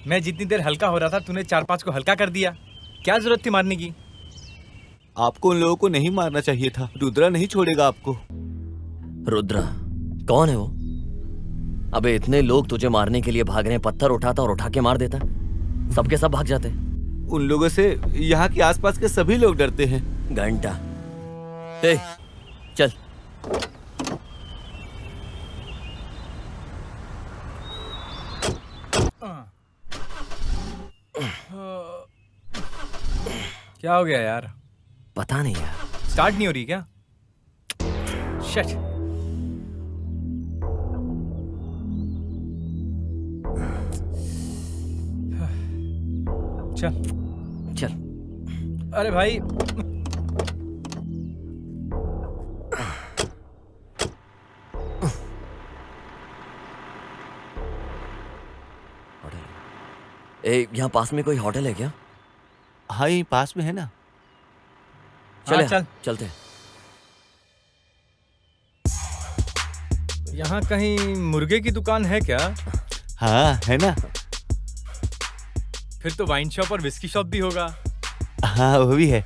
मैं जितनी देर हल्का हो रहा था, तूने 4-5 को हल्का कर दिया। क्या जरूरत थी मारने की? आपको उन लोगों को नहीं मारना चाहिए था। रुद्रा नहीं छोड़ेगा आपको। रुद्रा कौन है वो? अबे इतने लोग तुझे मारने के लिए भाग रहे हैं, पत्थर उठाता और उठा के मार देता। सबके सब भाग जाते। उन लोगों से यहाँ के आसपास के सभी लोग डरते हैं। घंटा, ए, चल। क्या हो गया यार? पता नहीं यार, स्टार्ट नहीं हो रही क्या? शिट। चल चल। अरे भाई, ए, यहाँ पास में कोई होटल है क्या? हाँ यहीं पास में है ना। चले, चल। चलते। यहाँ कहीं मुर्गे की दुकान है क्या? हाँ है ना। फिर तो वाइन शॉप और विस्की शॉप भी होगा। हाँ वो भी है।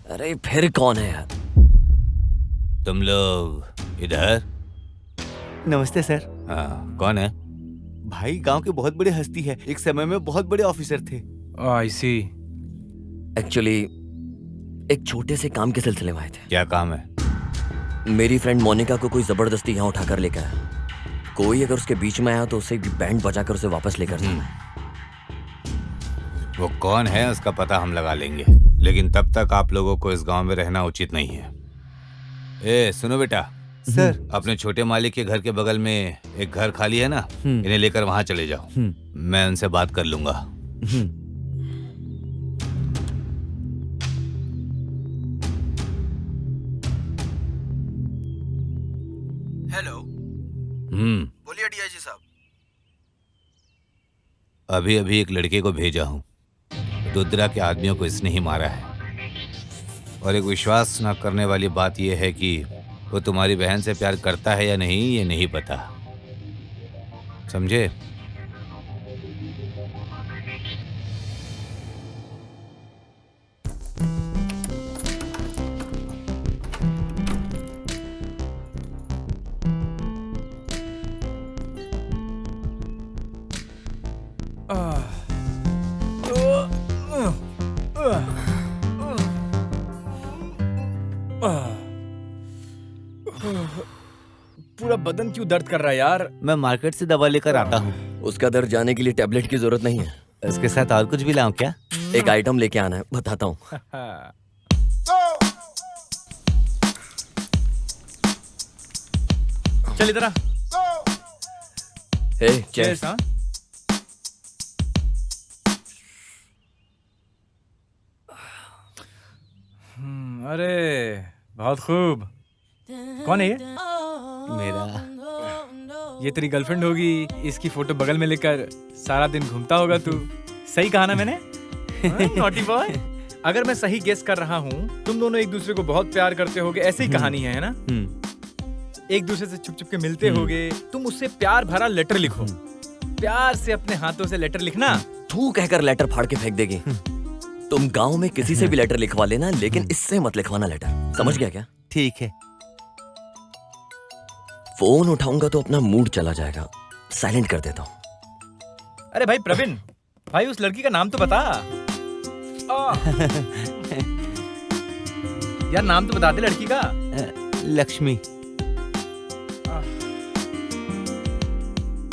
अरे फिर कौन है यार? तुम लोग इधर। नमस्ते सर। हाँ कौन है? भाई गांव के बहुत बड़े हस्ती है, एक समय में बहुत बड़े ऑफिसर थे। आई सी। एक्चुअली एक छोटे से काम के सिलसिले में आए थे। क्या काम है? मेरी फ्रेंड मोनिका को कोई जबरदस्ती यहाँ उठाकर लेकर आया। कोई अगर उसके बीच में आया तो उसे बैंड बजाकर उसे वापस लेकर जाना। वो कौन है उसका पता हम लगा लेंगे, लेकिन तब तक आप लोगों को इस गांव में रहना उचित नहीं है। ए सुनो बेटा, सर अपने छोटे मालिक के घर के बगल में एक घर खाली है ना, इन्हें लेकर वहां चले जाओ। मैं उनसे बात कर लूंगा। हेलो, बोलिए डीआईजी साहब। अभी अभी एक लड़के को भेजा हूँ। रुद्रा के आदमियों को इसने ही मारा है। और एक विश्वास न करने वाली बात यह है कि वो तुम्हारी बहन से प्यार करता है या नहीं ये नहीं पता, समझे? पूरा बदन क्यों दर्द कर रहा है यार? मैं मार्केट से दवा लेकर आता हूँ। उसका दर्द जाने के लिए टैबलेट की जरूरत नहीं है। इसके साथ और कुछ भी लाऊं क्या? एक आइटम लेके आना है, बताता हूँ। चल इधर आ। हे चेस। हाँ अरे बहुत खूब। कौन है ये? मेरा ये तेरी गर्लफ्रेंड होगी। इसकी फोटो बगल में लेकर सारा दिन घूमता होगा तू। सही कहा ना मैंने? Naughty boy. अगर मैं सही गेस कर रहा हूँ, तुम दोनों एक दूसरे को बहुत प्यार करते होगे, ऐसी ही कहानी है ना? एक दूसरे से छुप छुप के मिलते होगे। तुम उससे प्यार भरा लेटर लिखो। प्यार से अपने हाथों से लेटर लिखना। तू कहकर लेटर फाड़ के फेंक देगी। तुम गांव में किसी से भी लेटर लिखवा लेना, लेकिन इससे मत लिखवाना लेटर। समझ गया क्या? ठीक है। फोन उठाऊंगा तो अपना मूड चला जाएगा। साइलेंट कर देता हूँ। अरे भाई प्रवीण, भाई उस लड़की का नाम तो बता। यार नाम तो बता दे लड़की का। लक्ष्मी।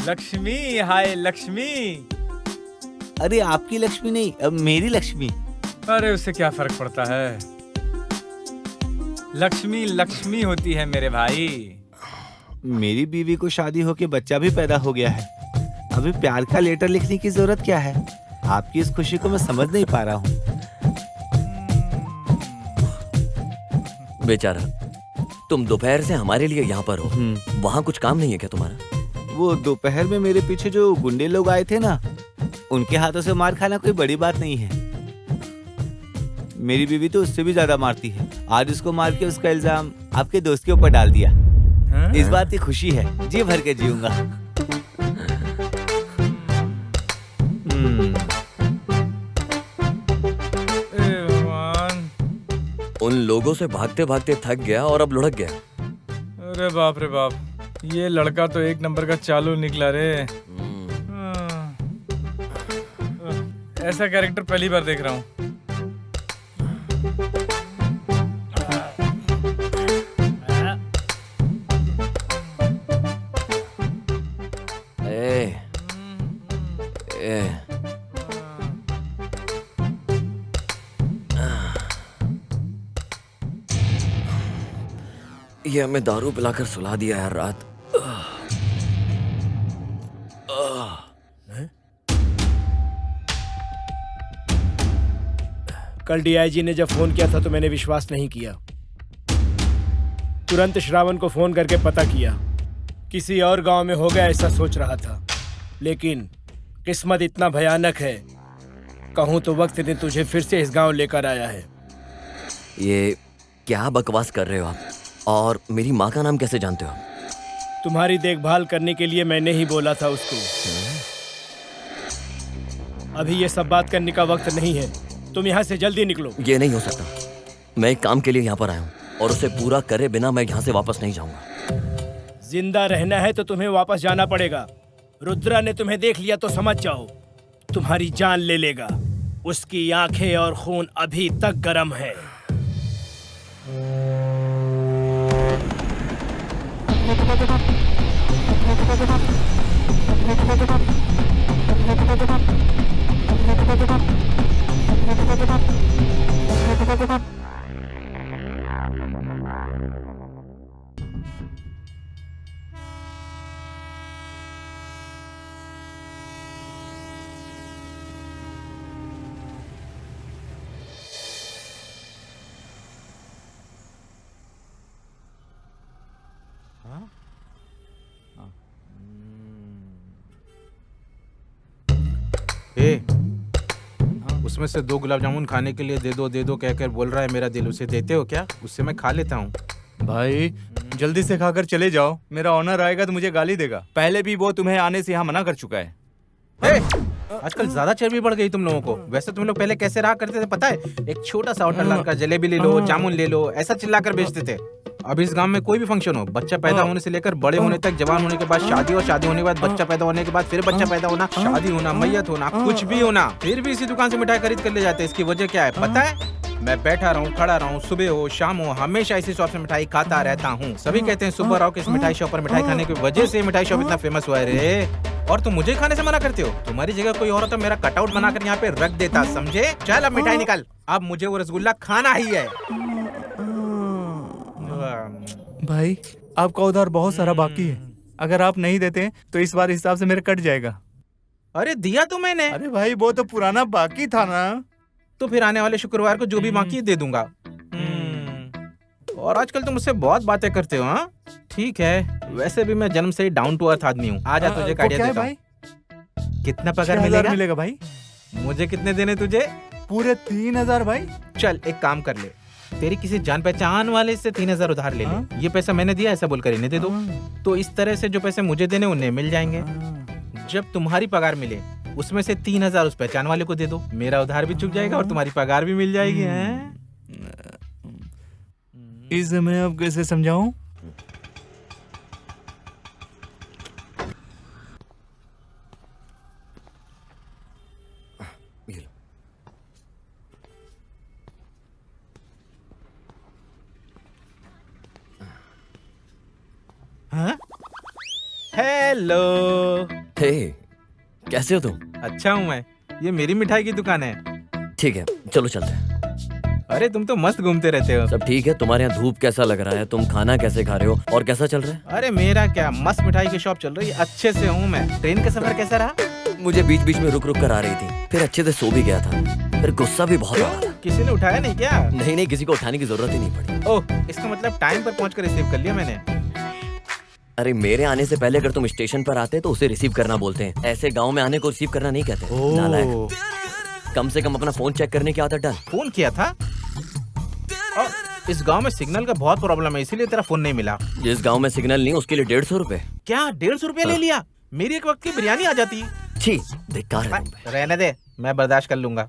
लक्ष्मी। हाय लक्ष्मी। अरे आपकी लक्ष्मी नहीं, अब मेरी लक्ष्मी। अरे उससे क्या फर्क पड़ता है? लक्ष्मी लक्ष्मी होती है मेरे भाई। मेरी बीवी को शादी होके बच्चा भी पैदा हो गया है। अभी प्यार का लेटर लिखने की जरूरत क्या है? आपकी इस खुशी को मैं समझ नहीं पा रहा हूँ। बेचारा, तुम दोपहर से हमारे लिए यहाँ पर हो। वहाँ कुछ काम नहीं है क्या तुम्हारा? वो दोपहर में मेरे पीछे जो गुंडे लोग आए थे ना, उनके हाथों से मार खाना कोई बड़ी बात नहीं है। मेरी बीवी तो उससे भी ज्यादा मारती है। आज उसको मार के उसका इल्जाम आपके दोस्त के ऊपर डाल दिया। इस बात की खुशी है, जी भर के जीऊंगा। उन लोगों से भागते भागते थक गया और अब लुढ़क गया। अरे बाप रे बाप, ये लड़का तो एक नंबर का चालू निकला रे। ऐसा कैरेक्टर पहली बार देख रहा हूँ। ये हमें दारू पिलाकर सुला दिया यार रात। कल डीआईजी ने जब फोन किया था तो मैंने विश्वास नहीं किया। तुरंत श्रावण को फोन करके पता किया। किसी और गांव में हो गया ऐसा सोच रहा था, लेकिन किस्मत इतना भयानक है, कहूँ तो वक्त ने तुझे फिर से इस गांव लेकर आया है। ये क्या बकवास कर रहे हो आप? और मेरी माँ का नाम कैसे जानते हो? तुम्हारी देखभाल करने के लिए मैंने ही बोला था उसको। अभी ये सब बात करने का वक्त नहीं है, तुम यहाँ से जल्दी निकलो। ये नहीं हो सकता। मैं एक काम के लिए यहाँ पर आया हूँ और उसे पूरा करे बिना मैं यहाँ से वापस नहीं जाऊंगा। जिंदा रहना है तो तुम्हें वापस जाना पड़ेगा। रुद्रा ने तुम्हें देख लिया तो समझ जाओ, तुम्हारी जान ले लेगा। उसकी आंखें और खून अभी तक गर्म है। उसमें से 2 गुलाब जामुन खाने के लिए दे दो कहकर बोल रहा है मेरा दिल। उसे देते हो क्या? उससे मैं खा लेता हूँ। भाई जल्दी से खाकर चले जाओ, मेरा ऑनर आएगा तो मुझे गाली देगा। पहले भी वो तुम्हें आने से यहाँ मना कर चुका है। आजकल ज्यादा चर्बी बढ़ गई तुम लोगों को। वैसे तुम लोग पहले कैसे रहा करते थे पता है? एक छोटा सा होटल डालकर जलेबी ले लो, जामुन ले लो, ऐसा चिल्लाकर बेचते थे। अब इस गांव में कोई भी फंक्शन हो, बच्चा पैदा होने से लेकर बड़े होने तक, जवान होने के बाद शादी, और शादी होने के बाद बच्चा पैदा होने के बाद फिर बच्चा पैदा होना, शादी होना, मैयत होना, कुछ भी होना, फिर भी इसी दुकान से मिठाई खरीद कर ले जाते हैं। इसकी वजह क्या है पता है? मैं बैठा रहूं, खड़ा रहूं, सुबह हो शाम हो, हमेशा इसी शॉप से मिठाई खाता रहता हूँ। सभी कहते हैं सुबह रहो कि इस मिठाई शॉप पर मिठाई खाने की वजह से मिठाई शॉप इतना फेमस हुआ है रे। और तुम मुझे खाने से मना करते हो? तुम्हारी जगह कोई और होता मेरा कटआउट बनाकर यहाँ पे रख देता, समझे? चल अब मिठाई निकाल, अब मुझे वो रसगुल्ला खाना ही है। भाई आपका उधार बहुत सारा बाकी है, अगर आप नहीं देते तो इस बार हिसाब से मेरा कट जाएगा। अरे दिया तो मैंने। अरे भाई वो तो पुराना बाकी था ना। तो फिर आने वाले शुक्रवार को जो भी बाकी दे दूंगा। और आजकल तुम मुझसे बहुत बातें करते हो। हाँ ठीक है, वैसे भी मैं जन्म से ही डाउन टू अर्थ आदमी हूँ। आजा तुझे काटिया देता हूँ। कितना पगार मिलेगा भाई? मुझे कितने देने तुझे? पूरे 3000 भाई। चल एक काम कर ले, तेरी किसी जान पहचान वाले से 3000 उधार ले ले। ये पैसा मैंने दिया ऐसा बोलकर इन्हें दे दो। तो इस तरह से जो पैसे मुझे देने उन्हें मिल जाएंगे। जब तुम्हारी पगार मिले उसमें से 3000 उस पहचान वाले को दे दो। मेरा उधार भी चुक जाएगा और तुम्हारी पगार भी मिल जाएगी। हैं? इसे मैं अब कैसे समझाऊं? हेलो। हे कैसे हो तुम? अच्छा हूँ मैं, ये मेरी मिठाई की दुकान है। ठीक है चलो चलते हैं। अरे तुम तो मस्त घूमते रहते हो। सब ठीक है, तुम्हारे यहाँ धूप कैसा लग रहा है? तुम खाना कैसे खा रहे हो और कैसा चल रहा है? अरे मेरा क्या, मस्त मिठाई की शॉप चल रही है, अच्छे से हूँ मैं। ट्रेन का सफर कैसा रहा? मुझे बीच बीच में रुक रुक कर आ रही थी, फिर अच्छे से सो भी गया था, फिर गुस्सा भी बहुत आ रहा था। किसी ने उठाया नहीं क्या? नहीं किसी को उठाने की जरूरत ही नहीं पड़ी। ओह इसका मतलब टाइम पर पहुँच कर रिसीव कर लिया मैंने। अरे मेरे आने से पहले अगर तुम स्टेशन पर आते तो उसे रिसीव करना बोलते हैं, ऐसे गांव में आने को रिसीव करना नहीं कहते। नालायक। कम से कम अपना फोन चेक करने की आदत डाल। फोन किया था? इस गांव में सिग्नल का बहुत प्रॉब्लम है, इसीलिए तेरा फोन नहीं मिला। जिस गांव में सिग्नल नहीं उसके लिए 150 रुपए। क्या 150 रुपया ले लिया? मेरी एक वक्त की बिरयानी आ जाती। छी बेकार है तुम पे। रहने दे, मैं बर्दाश्त कर लूंगा।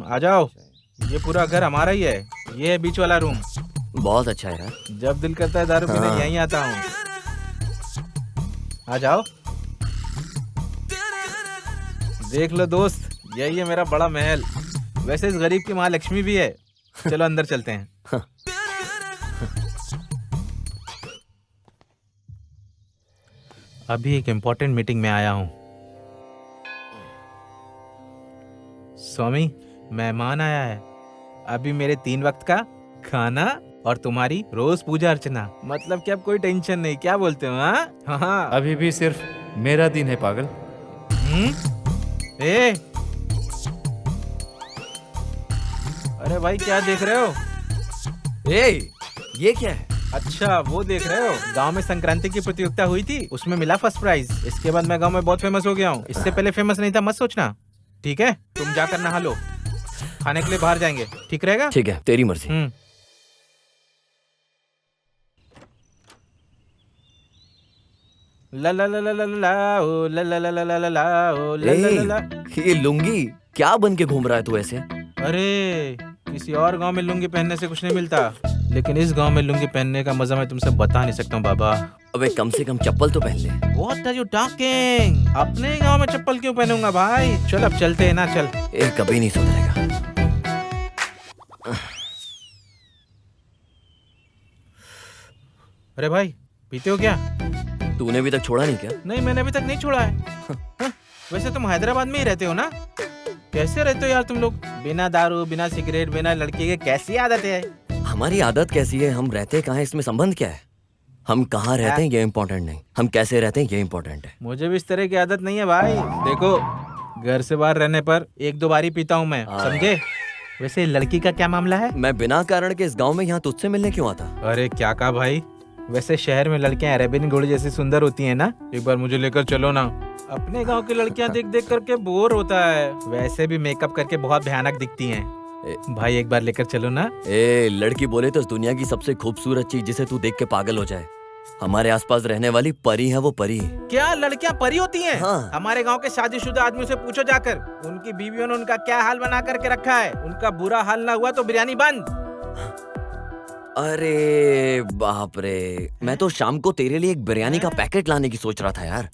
आ जाओ, ये पूरा घर हमारा ही है। ये है बीच वाला रूम। बहुत अच्छा है यार। जब दिल करता है दारू पीने यहीं आता हूँ। आ जाओ, देख लो दोस्त, यही है मेरा बड़ा महल। वैसे इस गरीब की माँ लक्ष्मी भी है। चलो अंदर चलते हैं। अभी एक इम्पोर्टेंट मीटिंग में आया हूँ। स्वामी मेहमान आया है। अभी मेरे 3 वक्त का खाना और तुम्हारी रोज पूजा अर्चना। मतलब कि अब कोई टेंशन नहीं, क्या बोलते हो? हाँ अभी भी सिर्फ मेरा दिन है पागल। ए अरे भाई क्या देख रहे हो? ये क्या है? अच्छा वो देख रहे हो, गांव में संक्रांति की प्रतियोगिता हुई थी, उसमें मिला फर्स्ट प्राइज। इसके बाद मैं गांव में बहुत फेमस हो गया हूँ। इससे पहले फेमस नहीं था, मत सोचना। ठीक है, तुम जाकर नहा लो, खाने के लिए बाहर जाएंगे, ठीक रहेगा? ठीक है, तेरी मर्जी। ला ला ला ला ला ला ओ ला ला ला ला ला ला ला ओ ला ला ला ला। ये लुंगी क्या बन के घूम रहा है तू ऐसे? अरे किसी और गांव में लुंगी पहनने से कुछ नहीं मिलता, लेकिन इस गांव में लुंगी पहनने का मजा मैं तुमसे बता नहीं सकता हूँ बाबा। अबे कम से कम चप्पल तो पहन ले। What are you talking? अपने गांव में चप्पल क्यों पहनूंगा भाई? चल अब चलते हैं ना, चल। ये कभी नहीं सुधरेगा। अरे भाई, पीते हो क्या? तूने अभी तक छोड़ा नहीं क्या? नहीं, मैंने अभी तक नहीं छोड़ा है। हाँ, वैसे तुम हैदराबाद में ही रहते हो ना? कैसे रहते हो यार तुम लोग? बिना दारू, बिना सिगरेट, बिना लड़की के कैसी आदत है? हमारी आदत कैसी है, हम रहते कहाँ है, इसमें संबंध क्या है? हम कहाँ रहते हैं ये इम्पोर्टेंट नहीं, हम कैसे रहते हैं ये इम्पोर्टेंट है। मुझे भी इस तरह की आदत नहीं है भाई। देखो, घर से बाहर रहने पर 1-2 बार ही पीता हूँ मैं, समझे? वैसे लड़की का क्या मामला है? मैं बिना कारण के इस गांव में यहाँ तुझसे मिलने क्यों आता? अरे क्या कहा भाई? वैसे शहर में लड़कियां अरेबियन घोड़े जैसी सुंदर होती हैं ना? एक बार मुझे लेकर चलो ना। अपने गांव की लड़कियां देख देख करके बोर होता है। वैसे भी मेकअप करके बहुत भयानक दिखती हैं। भाई एक बार लेकर चलो ना। ए, लड़की बोले तो इस दुनिया की सबसे खूबसूरत चीज जिसे तू देख के पागल हो जाए। हमारे आसपास रहने वाली परी है वो परी। क्या लड़कियां परी होती हैं? हाँ। हमारे गांव के शादीशुदा आदमियों से पूछो जाकर, उनकी बीवियों ने उनका क्या हाल बना करके रखा है। उनका बुरा हाल ना हुआ तो बिरयानी बंद। अरे बाप रे, मैं तो शाम को तेरे लिए एक बिरयानी का पैकेट लाने की सोच रहा था यार।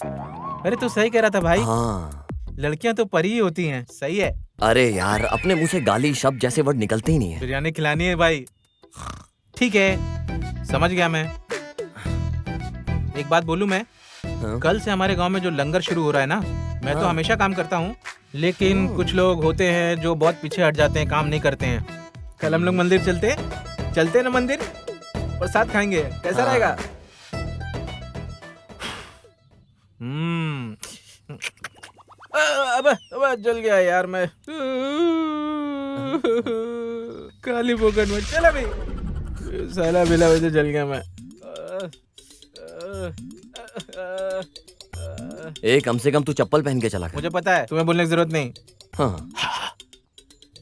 अरे तू सही कह रहा था भाई। हाँ, लड़कियां तो परी ही होती हैं, सही है। अरे यार, अपने मुंह से गाली शब्द जैसे वर्ड निकलते ही नहीं है। बिरयानी खिलानी है भाई। ठीक है, समझ गया मैं। एक बात बोलूं मैं? हाँ? कल से हमारे गांव में जो लंगर शुरू हो रहा है ना, मैं तो हमेशा काम करता हूँ, लेकिन कुछ लोग होते हैं जो बहुत पीछे हट जाते हैं, काम नहीं करते हैं। कल हम लोग मंदिर चलते हैं ना मंदिर, प्रसाद खाएंगे, कैसा रहेगा? अब जल गया यार मैं। काली पोकट में चला भी साला बिला वजह जल गया मैं। ए, कम से कम तू चप्पल पहन के चला कर। मुझे पता है, तुम्हें बोलने की जरूरत नहीं। हाँ।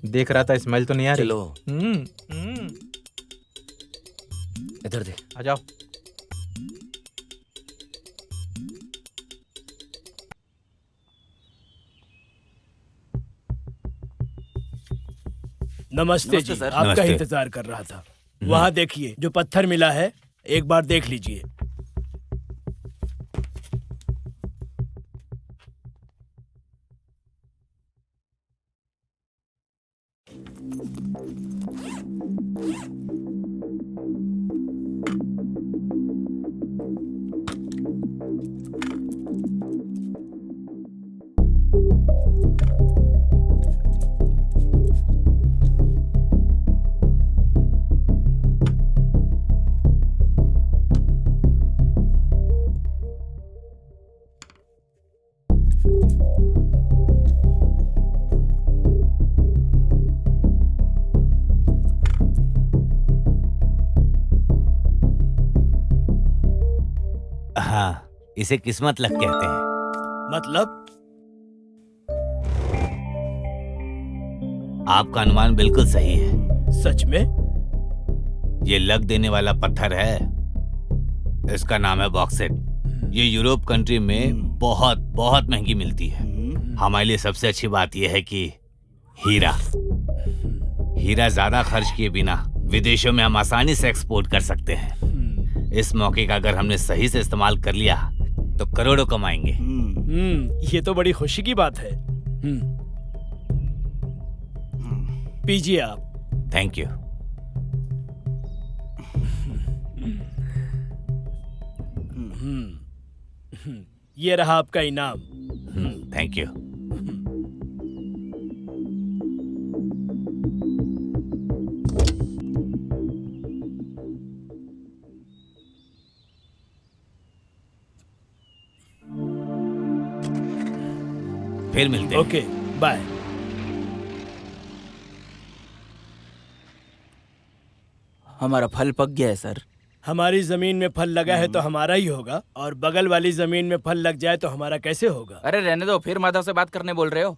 देख रहा था, स्मेल तो नहीं आ रही। चलो इधर दे। आ जाओ। नमस्ते जी, सर। आपका नमस्ते। इंतजार कर रहा था। वहाँ देखिए, जो पत्थर मिला है, एक बार देख लीजिए। हाँ, इसे किस्मत लक कहते हैं। मतलब? आपका अनुमान बिल्कुल सही है। सच में? ये लक देने वाला पत्थर है। इसका नाम है बॉक्सेट। ये यूरोप कंट्री में बहुत बहुत महंगी मिलती है। हमारे लिए सबसे अच्छी बात यह है कि हीरा ज्यादा खर्च किए बिना विदेशों में हम आसानी से एक्सपोर्ट कर सकते हैं। इस मौके का अगर हमने सही से इस्तेमाल कर लिया तो करोड़ों कमाएंगे। ये तो बड़ी खुशी की बात है। पीजिए आप। Thank you. ये रहा आपका इनाम। Thank you. फिर मिलते हैं। Okay, bye. हमारा फल पक गया है सर। हमारी जमीन में फल लगा है तो हमारा ही होगा, और बगल वाली जमीन में फल लग जाए तो हमारा कैसे होगा? अरे रहने दो, फिर माधव से बात करने बोल रहे हो?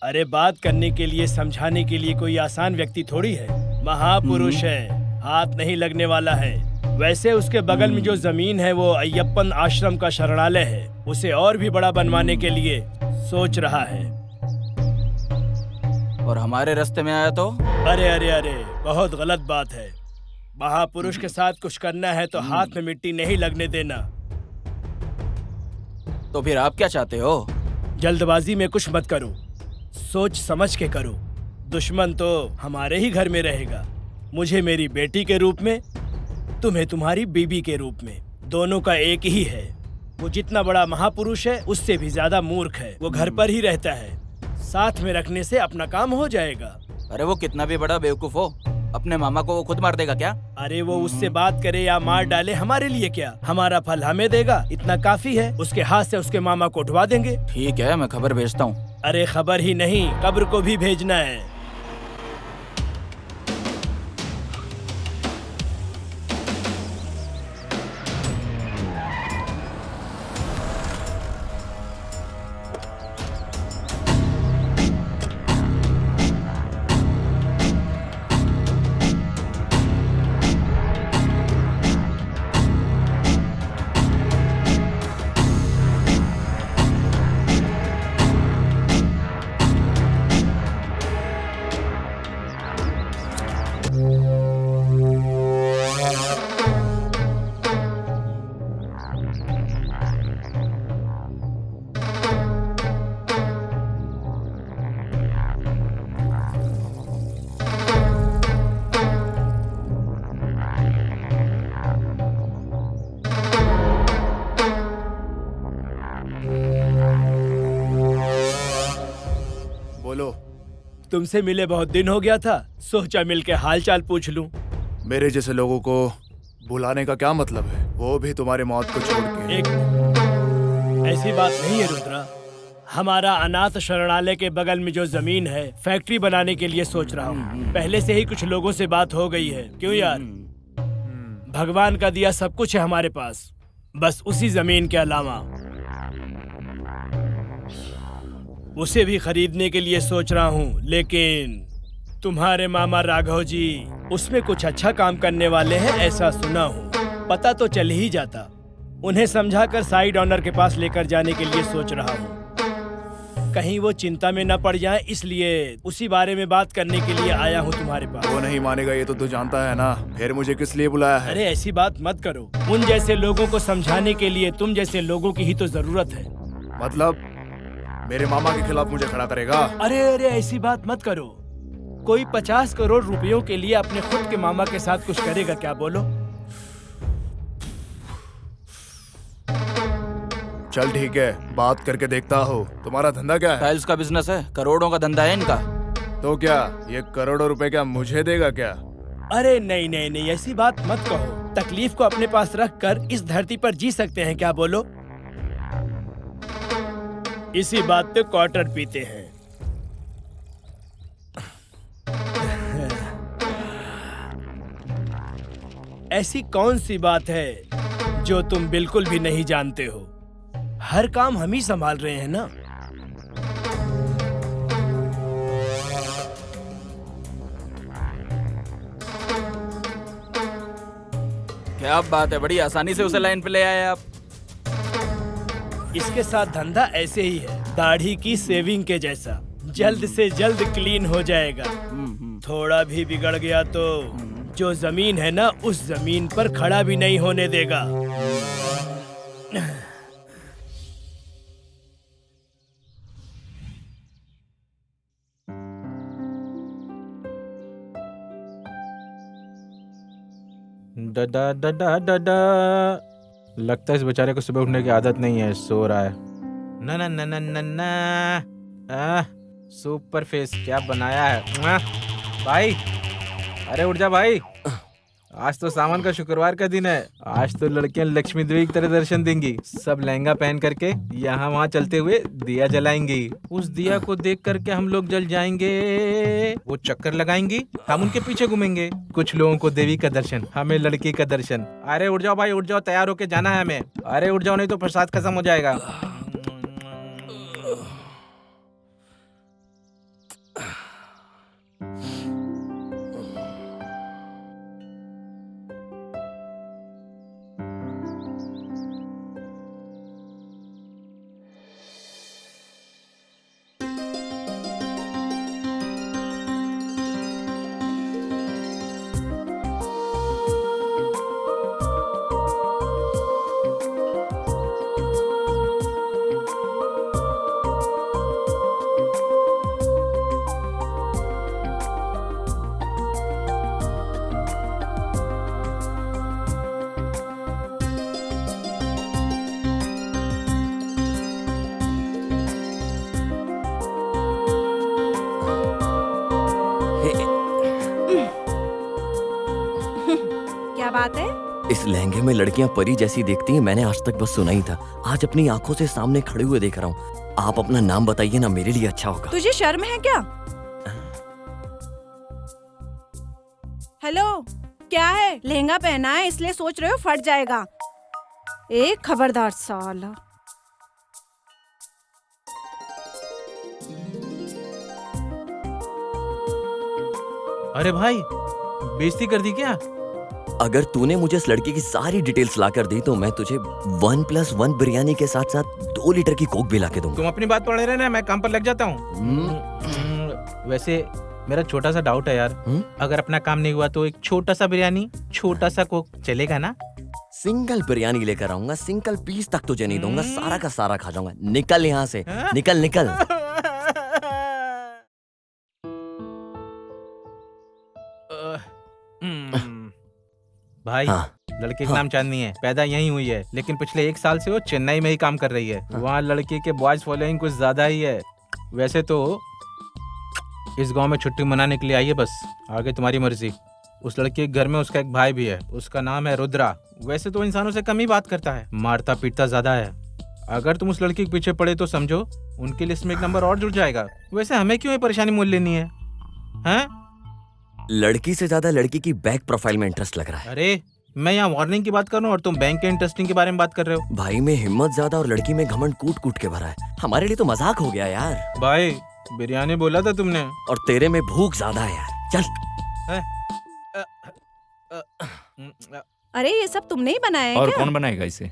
अरे बात करने के लिए, समझाने के लिए कोई आसान व्यक्ति थोड़ी है। महापुरुष है, हाथ नहीं लगने वाला है। वैसे उसके बगल में जो जमीन है वो अय्यप्पन आश्रम का शरणालय है। उसे और भी बड़ा बनवाने के लिए सोच रहा है। और हमारे रास्ते में आया तो? अरे अरे अरे, बहुत गलत बात है। महापुरुष के साथ कुछ करना है तो हाथ में मिट्टी नहीं लगने देना। तो फिर आप क्या चाहते हो? जल्दबाजी में कुछ मत करो, सोच समझ के करो। दुश्मन तो हमारे ही घर में रहेगा, मुझे मेरी बेटी के रूप में, तुम्हें तुम्हारी बीबी के रूप में। दोनों का एक ही है। वो जितना बड़ा महापुरुष है उससे भी ज्यादा मूर्ख है। वो घर पर ही रहता है, साथ में रखने से अपना काम हो जाएगा। अरे वो कितना भी बड़ा बेवकूफ हो, अपने मामा को वो खुद मार देगा क्या? अरे वो उससे बात करे या मार डाले, हमारे लिए क्या, हमारा फल हमें देगा, इतना काफी है। उसके हाथ से उसके मामा को उठवा देंगे। ठीक है, मैं खबर भेजता हूँ। अरे खबर ही नहीं, कब्र को भी भेजना है। बोलो। तुमसे मिले बहुत दिन हो गया था, सोचा मिलके हाल चाल पूछ लूं। मेरे जैसे लोगों को बुलाने का क्या मतलब है, वो भी तुम्हारे मौत को छोड़ के। एक ऐसी बात नहीं है रुद्रा, हमारा अनाथ शरणालय के बगल में जो जमीन है, फैक्ट्री बनाने के लिए सोच रहा हूँ। पहले से ही कुछ लोगों से बात हो गई है। क्यों यार, भगवान का दिया सब कुछ है हमारे पास, बस उसी जमीन के अलावा उसे भी खरीदने के लिए सोच रहा हूँ। लेकिन तुम्हारे मामा राघव जी उसमें कुछ अच्छा काम करने वाले हैं, ऐसा सुना हूँ। पता तो चल ही जाता। उन्हें समझाकर साइड ऑनर के पास लेकर जाने के लिए सोच रहा हूँ। कहीं वो चिंता में न पड़ जाए, इसलिए उसी बारे में बात करने के लिए आया हूँ तुम्हारे पास। वो नहीं मानेगा, ये तो तू जानता है ना। फिर मुझे किस लिए बुलाया है? अरे ऐसी बात मत करो, उन जैसे लोगों को समझाने के लिए तुम जैसे लोगों की ही तो जरूरत है। मतलब मेरे मामा के खिलाफ मुझे खड़ा करेगा? अरे अरे ऐसी बात मत करो। कोई 50 करोड़ रुपयों के लिए अपने खुद के मामा के साथ कुछ करेगा क्या, बोलो? चल ठीक है, बात करके देखता हूँ। तुम्हारा धंधा क्या है? टाइल्स का बिजनेस है, करोड़ों का धंधा है इनका। तो क्या ये करोड़ों रुपए क्या मुझे देगा क्या? अरे नहीं नहीं नहीं, ऐसी बात मत कहो। तकलीफ को अपने पास रख कर इस धरती पर जी सकते हैं क्या, बोलो? इसी बात पे क्वार्टर पीते हैं। ऐसी कौन सी बात है जो तुम बिल्कुल भी नहीं जानते हो? हर काम हम ही संभाल रहे हैं ना। क्या बात है, बड़ी आसानी से उसे लाइन पे ले आए आप। इसके साथ धंधा ऐसे ही है, दाढ़ी की सेविंग के जैसा। जल्द से जल्द क्लीन हो जाएगा। थोड़ा भी बिगड़ गया तो जो जमीन है ना, उस जमीन पर खड़ा भी नहीं होने देगा। डडा डडा डडा। लगता है इस बेचारे को सुबह उठने की आदत नहीं है, सो रहा है। ना ना ना ना ना ना। सुपर फेस क्या बनाया है भाई। अरे उठ जा भाई, आज तो सावन का शुक्रवार का दिन है। आज तो लड़कियां लक्ष्मी देवी की तरह दर्शन देंगी। सब लहंगा पहन करके यहाँ वहाँ चलते हुए दिया जलाएंगी। उस दिया को देख करके हम लोग जल जाएंगे। वो चक्कर लगाएंगी, हम उनके पीछे घूमेंगे। कुछ लोगों को देवी का दर्शन, हमें लड़की का दर्शन। अरे उठ जाओ भाई, उठ जाओ, तैयार होके जाना है हमें। अरे उठ जाओ, नहीं तो प्रसाद खत्म हो जाएगा। बात है? इस लहंगे में लड़कियां परी जैसी दिखती हैं, मैंने आज तक बस सुना ही था। आज अपनी आंखों से सामने खड़े हुए देख रहा हूँ। आप अपना नाम बताइए ना, मेरे लिए अच्छा होगा। तुझे शर्म है क्या? हेलो, क्या है? लहंगा पहना है इसलिए सोच रहे हो फट जाएगा। एक खबरदार साला। अरे भाई, बेइज्जती कर दी क्या? अगर तूने मुझे इस लड़की की सारी डिटेल्स ला कर दी तो मैं तुझे 1+1 बिरयानी के साथ साथ 2 लीटर की कोक भी ला के दूंगा। तुम अपनी बात पढ़े रहना, मैं काम पर लग जाता हूँ। वैसे मेरा छोटा सा डाउट है यार। अगर अपना काम नहीं हुआ तो एक छोटा सा बिरयानी, छोटा सा कोक चलेगा ना? सिंगल बिरयानी लेकर आऊंगा, सिंगल पीस तक तुझे नहीं दूंगा, सारा का सारा खा जाऊंगा। निकल यहाँ से, निकल निकल। भाई, लड़के का नाम चांदनी है, पैदा यहीं हुई है, लेकिन पिछले 1 साल से वो चेन्नई में ही काम कर रही है। वहाँ लड़के के बॉयज फॉलोइंग कुछ ज्यादा ही है। वैसे तो इस गांव में छुट्टी मनाने के लिए आई है, बस आगे तुम्हारी मर्जी। उस लड़के के घर में उसका एक भाई भी है, उसका नाम है रुद्रा। वैसे तो इंसानों से कम ही बात करता है, मारता पीटता ज्यादा है। अगर तुम उस लड़की के पीछे पड़े तो समझो उनकी लिस्ट में एक नंबर और जुड़ जाएगा। वैसे हमें क्यों ये परेशानी मोल लेनी है, हैं? लड़की से ज्यादा लड़की की बैक प्रोफाइल में इंटरेस्ट लग रहा है। अरे मैं यहाँ वार्निंग की बात कर रहा हूँ और तुम बैंक के इंटरेस्टिंग के बारे में बात कर रहे हो। भाई में हिम्मत ज्यादा और लड़की में घमंड कूट कूट के भरा है। हमारे लिए तो मजाक हो गया यार। भाई बिरयानी बोला था तुमने, और तेरे में भूख ज्यादा है यार। चल। अरे ये सब तुमने ही बनाया है और क्या? कौन बनाएगा इसे?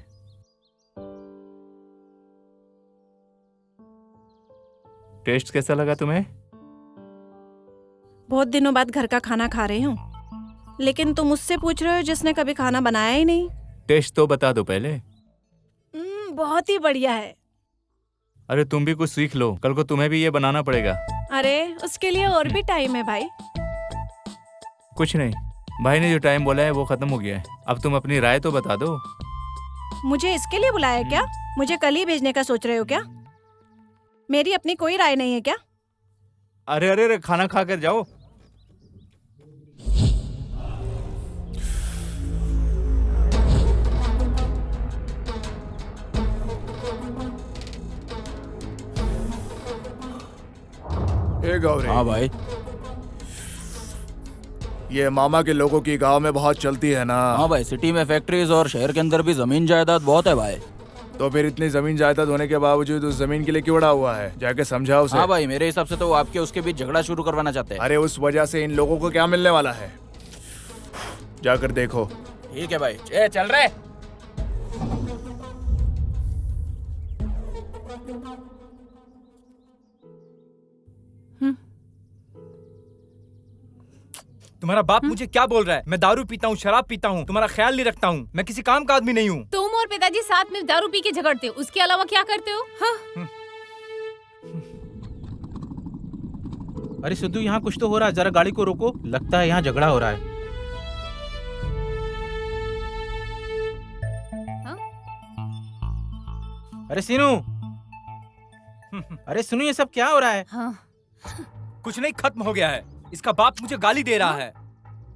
टेस्ट कैसा लगा तुम्हें? बहुत दिनों बाद घर का खाना खा रही हूँ, लेकिन तुम मुझसे पूछ रहे हो जिसने कभी खाना बनाया ही नहीं। टेस्ट तो बता दो पहले। बहुत ही बढ़िया है। अरे तुम भी कुछ सीख लो, कल को तुम्हें भी ये बनाना पड़ेगा। अरे उसके लिए और भी टाइम है भाई। कुछ नहीं, भाई ने जो टाइम बोला है वो खत्म हो गया है। अब तुम अपनी राय तो बता दो। मुझे इसके लिए बुलाया क्या? मुझे कल ही भेजने का सोच रहे हो क्या? मेरी अपनी कोई राय नहीं है क्या? अरे अरे अरे, खाना खा कर जाओ। गौरी। हाँ भाई। ये मामा के लोगों की गांव में बहुत चलती है ना? हाँ भाई, सिटी में फैक्ट्रीज और शहर के अंदर भी जमीन जायदाद बहुत है भाई। तो फिर इतनी जमीन जायदाद होने के बावजूद उस जमीन के लिए क्यों अड़ा हुआ है? जाके समझाओ उसे। हाँ भाई, मेरे हिसाब से तो वो आपके उसके बीच झगड़ा शुरू करवाना चाहते हैं। अरे उस वजह से इन लोगों को क्या मिलने वाला है, जाकर देखो। ठीक है भाई, चल रहे। तुम्हारा बाप मुझे क्या बोल रहा है? मैं दारू पीता हूँ, शराब पीता हूँ, तुम्हारा ख्याल नहीं रखता हूँ, मैं किसी काम का आदमी नहीं हूँ। तुम और पिताजी साथ में दारू पी के झगड़ते हो, उसके अलावा क्या करते हो? हाँ? अरे सिद्धू, यहाँ कुछ तो हो रहा है, जरा गाड़ी को रोको। लगता है यहाँ झगड़ा हो रहा है। अरे सीनू, अरे सुनो, ये सब क्या हो रहा है? हाँ। कुछ नहीं, खत्म हो गया है। इसका बाप मुझे गाली दे रहा है,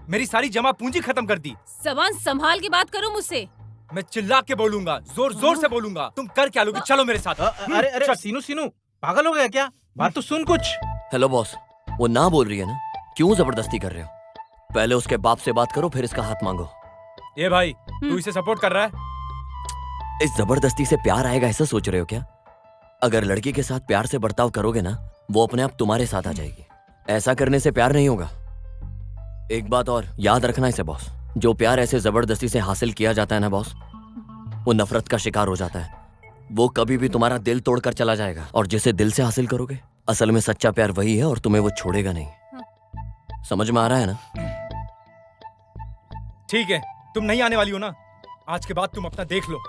मेरी सारी जमा पूंजी खत्म कर दी। जबान संभाल के बात करो मुझसे। मैं चिल्ला के बोलूंगा, जोर जोर से बोलूंगा। तुम कर क्या लोगे? चलो मेरे साथ। अरे अरे सीनू, पागल हो गया क्या? बात तो सुन कुछ। हेलो बॉस, वो ना बोल रही है ना, क्यों जबरदस्ती कर रहे हो? पहले उसके बाप से बात करो, फिर इसका हाथ मांगो। ये भाई, तू इसे सपोर्ट कर रहा है? इस जबरदस्ती से प्यार आएगा ऐसा सोच रहे हो क्या? अगर लड़की के साथ प्यार से बर्ताव करोगे ना, वो अपने आप तुम्हारे साथ आ जाएगी। ऐसा करने से प्यार नहीं होगा। एक बात और याद रखना इसे बॉस, जो प्यार ऐसे जबरदस्ती से हासिल किया जाता है ना बॉस, वो नफरत का शिकार हो जाता है। वो कभी भी तुम्हारा दिल तोड़कर चला जाएगा। और जिसे दिल से हासिल करोगे, असल में सच्चा प्यार वही है और तुम्हें वो छोड़ेगा नहीं। समझ में आ रहा है ना? ठीक है, तुम नहीं आने वाली हो ना? आज के बाद तुम अपना देख लो।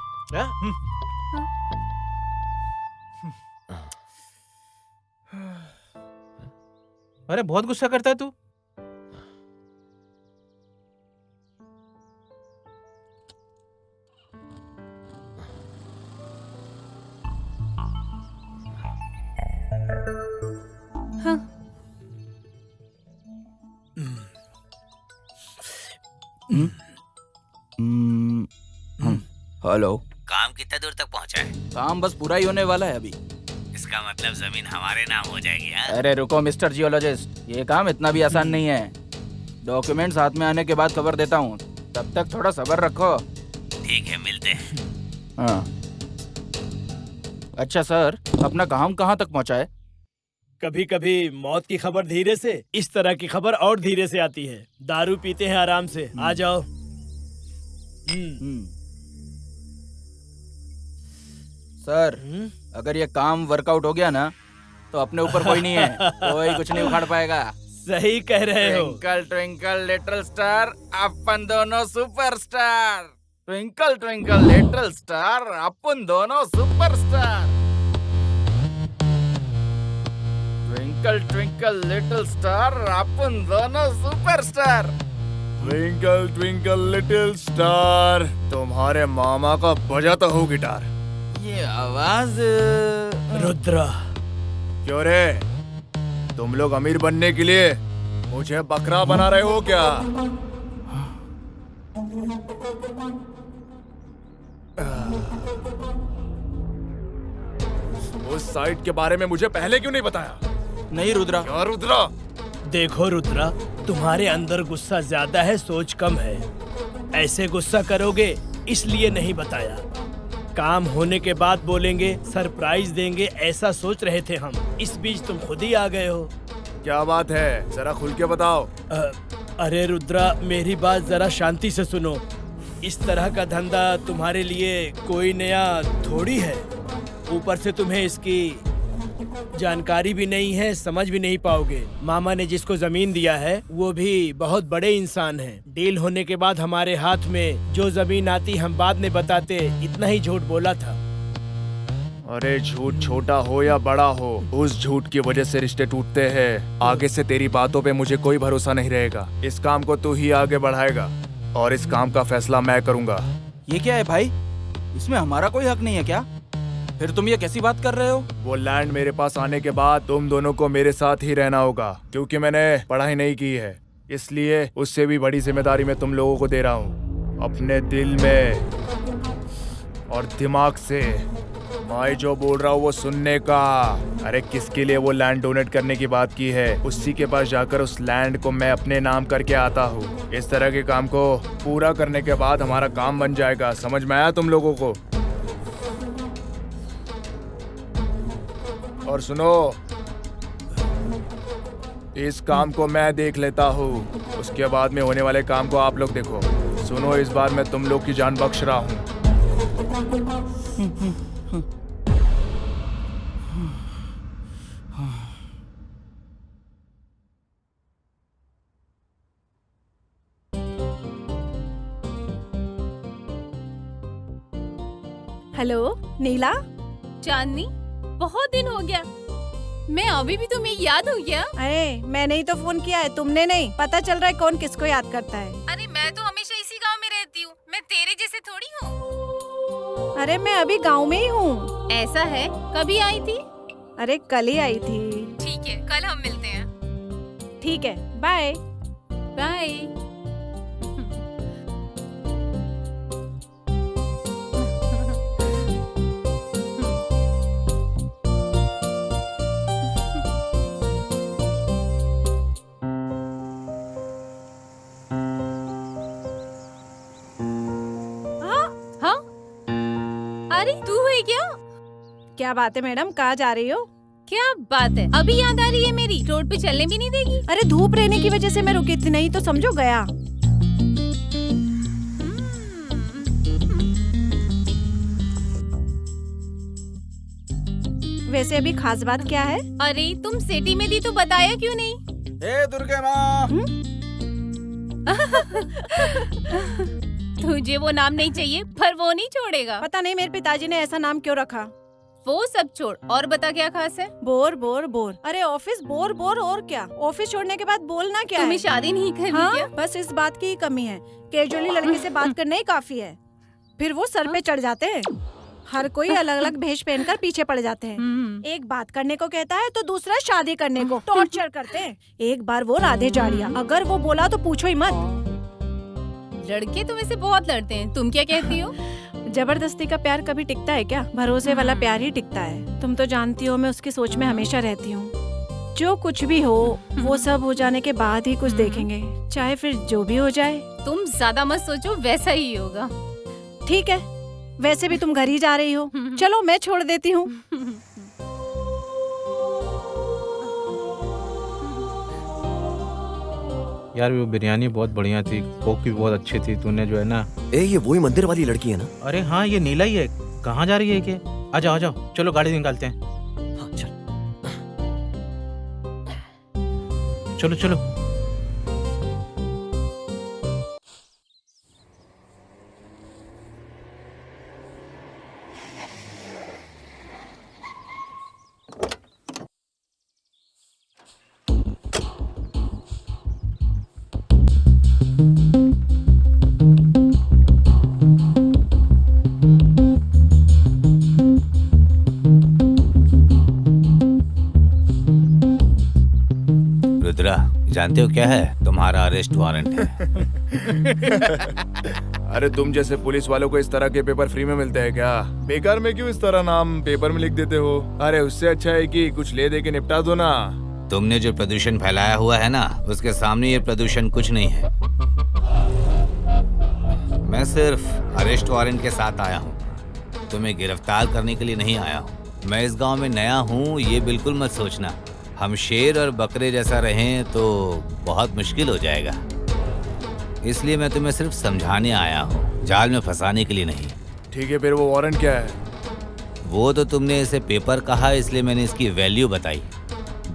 अरे बहुत गुस्सा करता है तू। हाँ। हेलो। काम कितना दूर तक पहुंचा है? काम बस पूरा ही होने वाला है अभी। इसका मतलब जमीन हमारे नाम हो जाएगी। हाँ? अरे रुको मिस्टर जियोलॉजिस्ट, ये काम इतना भी आसान नहीं है। डॉक्यूमेंट्स हाथ में आने के बाद खबर देता हूँ, तब तक थोड़ा सब्र रखो। ठीक है, मिलते हैं। हाँ। अच्छा सर, अपना काम कहाँ तक पहुँचा है? कभी कभी मौत की खबर धीरे से, इस तरह की खबर और धीरे से आती है। दारू पीते हैं आराम से, आ जाओ। सर, अगर ये काम वर्कआउट हो गया ना, तो अपने ऊपर कोई नहीं है, कोई कुछ नहीं उखाड़ पाएगा। सही कह रहे हो। ट्विंकल ट्विंकल लिटिल स्टार, अपन दोनों superstar. Twinkle twinkle little star, अपन दोनों superstar. Twinkle twinkle little star, अपन दोनों superstar. Twinkle twinkle little star, तुम्हारे मामा का बजाता हो गिटार। ये आवाज रुद्रा। क्यों रे, तुम लोग अमीर बनने के लिए मुझे बकरा बना रहे हो क्या? उस साइट के बारे में मुझे पहले क्यों नहीं बताया? नहीं रुद्रा। क्या रुद्रा? देखो रुद्रा, तुम्हारे अंदर गुस्सा ज्यादा है, सोच कम है। ऐसे गुस्सा करोगे इसलिए नहीं बताया। काम होने के बाद बोलेंगे, सरप्राइज देंगे, ऐसा सोच रहे थे हम। इस बीच तुम खुद ही आ गए हो। क्या बात है, जरा खुल के बताओ। अरे रुद्रा, मेरी बात जरा शांति से सुनो। इस तरह का धंधा तुम्हारे लिए कोई नया थोड़ी है। ऊपर से तुम्हें इसकी जानकारी भी नहीं है, समझ भी नहीं पाओगे। मामा ने जिसको जमीन दिया है वो भी बहुत बड़े इंसान हैं। डील होने के बाद हमारे हाथ में जो जमीन आती हम बाद में बताते, इतना ही झूठ बोला था। अरे झूठ छोटा हो या बड़ा हो, उस झूठ की वजह से रिश्ते टूटते हैं। आगे से तेरी बातों पे मुझे कोई भरोसा नहीं रहेगा। इस काम को तू ही आगे बढ़ाएगा और इस काम का फैसला मैं करूंगा। ये क्या है भाई, इसमें हमारा कोई हक नहीं है क्या? फिर तुम ये कैसी बात कर रहे हो? वो लैंड मेरे पास आने के बाद तुम दोनों को मेरे साथ ही रहना होगा, क्योंकि मैंने पढ़ाई नहीं की है। इसलिए उससे भी बड़ी जिम्मेदारी मैं तुम लोगों को दे रहा हूँ। अपने दिल में और दिमाग से मैं जो बोल रहा हूँ वो सुनने का। अरे किसके लिए वो लैंड डोनेट करने की बात की है, उसी के पास जाकर उस लैंड को मैं अपने नाम करके आता हूँ। इस तरह के काम को पूरा करने के बाद हमारा काम बन जाएगा। समझ में आया तुम लोगों को? और सुनो, इस काम को मैं देख लेता हूँ, उसके बाद में होने वाले काम को आप लोग देखो। सुनो, इस बार मैं तुम लोग की जान बख्श रहा हूँ। हेलो नीला। चांदनी, बहुत दिन हो गया, मैं अभी भी तुम्हें याद हूँ क्या? अरे मैंने ही तो फोन किया है, तुमने नहीं। पता चल रहा है कौन किसको याद करता है। अरे मैं तो हमेशा इसी गांव में रहती हूँ, मैं तेरे जैसे थोड़ी हूँ। अरे मैं अभी गांव में ही हूँ। ऐसा है, कभी आई थी? अरे कल ही आई थी। ठीक है, कल हम मिलते हैं। ठीक है, बाय बाय। अरे तू है क्या? क्या बात है मैडम, कहाँ जा रही हो? क्या बात है, अभी याद आ रही है मेरी। रोड पे चलने भी नहीं देगी? अरे धूप रहने की वजह से मैं रुकी थी, नहीं तो समझो गया। वैसे अभी खास बात क्या है? अरे तुम सिटी में थी तो बताया क्यों नहीं? हे दुर्गे माँ। तुझे वो नाम नहीं चाहिए, पर वो नहीं छोड़ेगा। पता नहीं मेरे पिताजी ने ऐसा नाम क्यों रखा। वो सब छोड़, और बता क्या खास है? Bore bore bore. अरे ऑफिस बोर बोर, और क्या? ऑफिस छोड़ने के बाद बोलना क्या है? तुम्हें शादी नहीं करनी क्या? बस इस बात की ही कमी है। कैजुअली लड़के से बात करना ही काफी है, फिर वो सर पे चढ़ जाते हैं। हर कोई अलग अलग भेष पहनकर पीछे पड़ जाते हैं। एक बात करने को कहता है तो दूसरा शादी करने को टॉर्चर करते हैं। एक बार वो राधे जाड़िया, अगर वो बोला तो पूछो ही मत। लड़के तो वैसे बहुत लड़ते हैं, तुम क्या कहती हो? जबरदस्ती का प्यार कभी टिकता है क्या? भरोसे वाला प्यार ही टिकता है। तुम तो जानती हो मैं उसकी सोच में हमेशा रहती हूँ। जो कुछ भी हो वो सब हो जाने के बाद ही कुछ देखेंगे, चाहे फिर जो भी हो जाए। तुम ज्यादा मत सोचो, वैसा ही होगा। ठीक है, वैसे भी तुम घर ही जा रही हो, चलो मैं छोड़ देती हूँ। यार वो बिरयानी बहुत बढ़िया थी, कोक भी बहुत अच्छी थी। तूने जो है ना, ये वही मंदिर वाली लड़की है ना? अरे हाँ, ये नीला ही है। कहाँ जा रही है ये? आ जाओ आ जाओ, चलो गाड़ी निकालते हैं। हाँ चल। चलो चलो। रुद्रा, जानते हो क्या है? तुम्हारा अरेस्ट वारंट है। अरे तुम जैसे पुलिस वालों को इस तरह के पेपर फ्री में मिलते हैं क्या? बेकार में क्यों इस तरह नाम पेपर में लिख देते हो? अरे उससे अच्छा है कि कुछ ले दे के निपटा दो ना। तुमने जो प्रदूषण फैलाया हुआ है ना, उसके सामने ये प्रदूषण कुछ नहीं है। मैं सिर्फ अरेस्ट वारंट के साथ आया हूँ, तुम्हें गिरफ्तार करने के लिए नहीं आया हूँ। मैं इस गांव में नया हूँ, ये बिल्कुल मत सोचना हम शेर और बकरे जैसा रहें तो बहुत मुश्किल हो जाएगा। इसलिए मैं तुम्हें सिर्फ समझाने आया हूँ, जाल में फंसाने के लिए नहीं। ठीक है, फिर वो वारंट क्या है? वो तो तुमने इसे पेपर कहा, इसलिए मैंने इसकी वैल्यू बताई।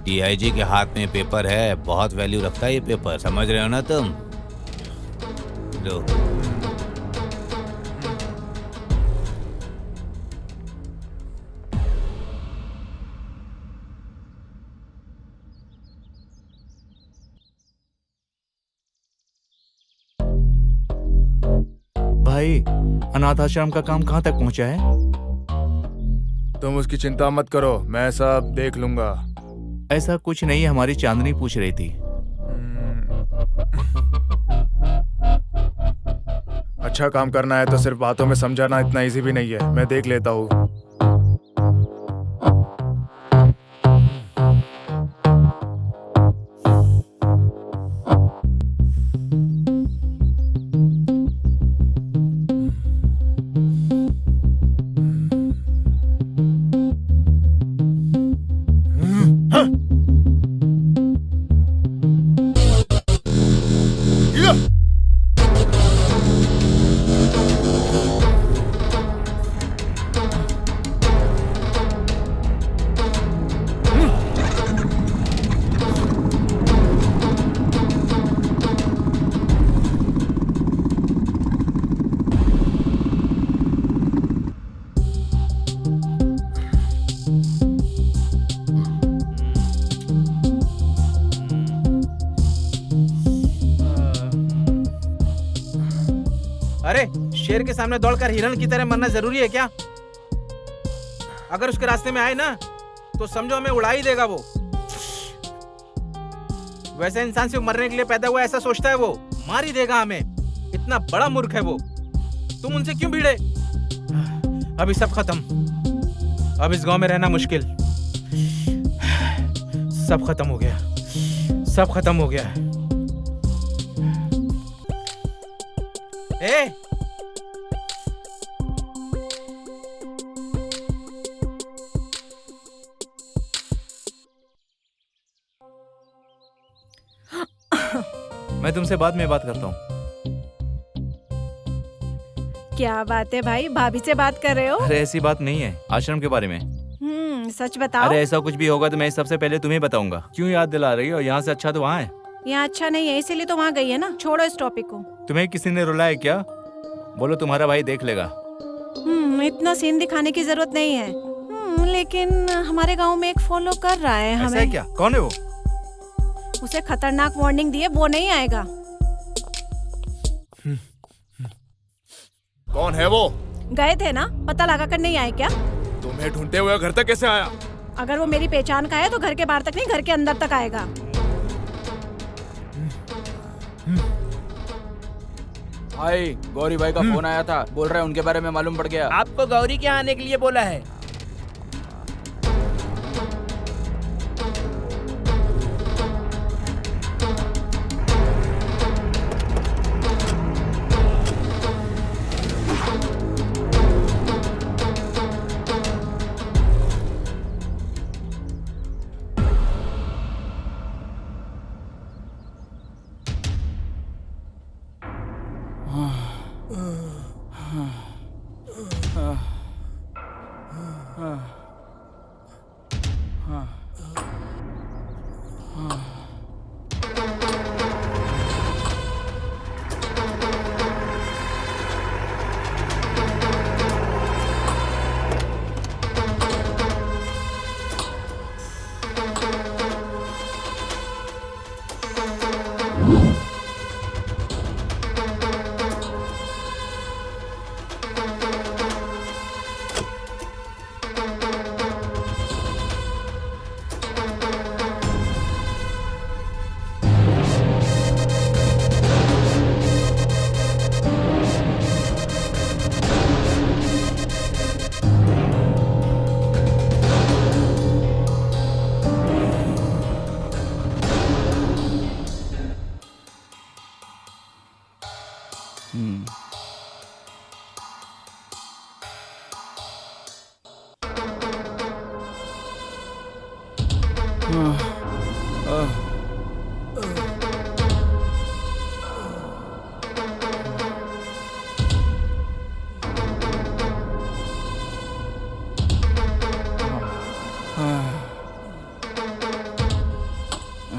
डीआईजी के हाथ में पेपर है, बहुत वैल्यू रखता है ये पेपर, समझ रहे हो ना तुम? लो। भाई, अनाथ आश्रम का काम कहाँ तक पहुँचा है? तुम उसकी चिंता मत करो, मैं सब देख लूंगा। ऐसा कुछ नहीं है, हमारी चांदनी पूछ रही थी। अच्छा काम करना है तो सिर्फ बातों में समझाना इतना इजी भी नहीं है, मैं देख लेता हूँ। अरे शेर के सामने दौड़कर हिरण की तरह मरना जरूरी है क्या? अगर उसके रास्ते में आए ना तो समझो हमें उड़ा ही देगा वो। वैसे इंसान सिर्फ मरने के लिए पैदा हुआ ऐसा सोचता है वो, मार ही देगा हमें। इतना बड़ा मूर्ख है वो। तुम उनसे क्यों भिड़े? अभी सब खत्म, अब इस गांव में रहना मुश्किल। सब खत्म हो गया, सब खत्म हो गया। ए! मैं तुमसे बाद में बात करता हूँ। क्या बात है भाई, भाभी से बात कर रहे हो? अरे ऐसी बात नहीं है, आश्रम के बारे में। सच बताओ। अरे ऐसा कुछ भी होगा तो मैं सबसे पहले तुम्हें बताऊंगा। क्यों याद दिला रही हो? यहाँ से अच्छा तो वहाँ है। यहाँ अच्छा नहीं है, इसीलिए तो वहाँ गई है ना। छोड़ो इस टॉपिक को। तुम्हें किसी ने रुलाया क्या? बोलो तुम्हारा भाई देख लेगा। इतना सीन दिखाने की जरूरत नहीं है। लेकिन हमारे गांव में एक फॉलो कर रहा है हमें। ऐसा है क्या? कौन है वो? उसे खतरनाक वार्निंग दिए, वो नहीं आएगा। कौन है वो? गए थे ना, पता लगा कर नहीं आए क्या? तुम्हें ढूंढते हुए घर तक कैसे आया? अगर वो मेरी पहचान का है तो घर के बाहर तक नहीं, घर के अंदर तक आएगा। भाई गौरी भाई का फोन आया था, बोल रहे हैं उनके बारे में मालूम पड़ गया। आपको गौरी के यहाँ आने के लिए बोला है।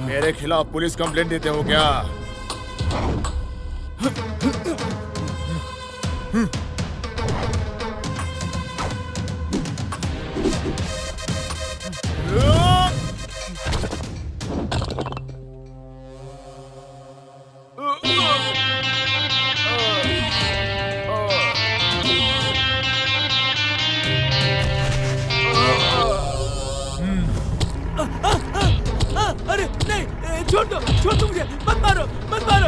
मेरे खिलाफ पुलिस कंप्लेंट देते हो क्या? अरे नहीं, छोड़ दो मुझे, मत मारो, मत मारो।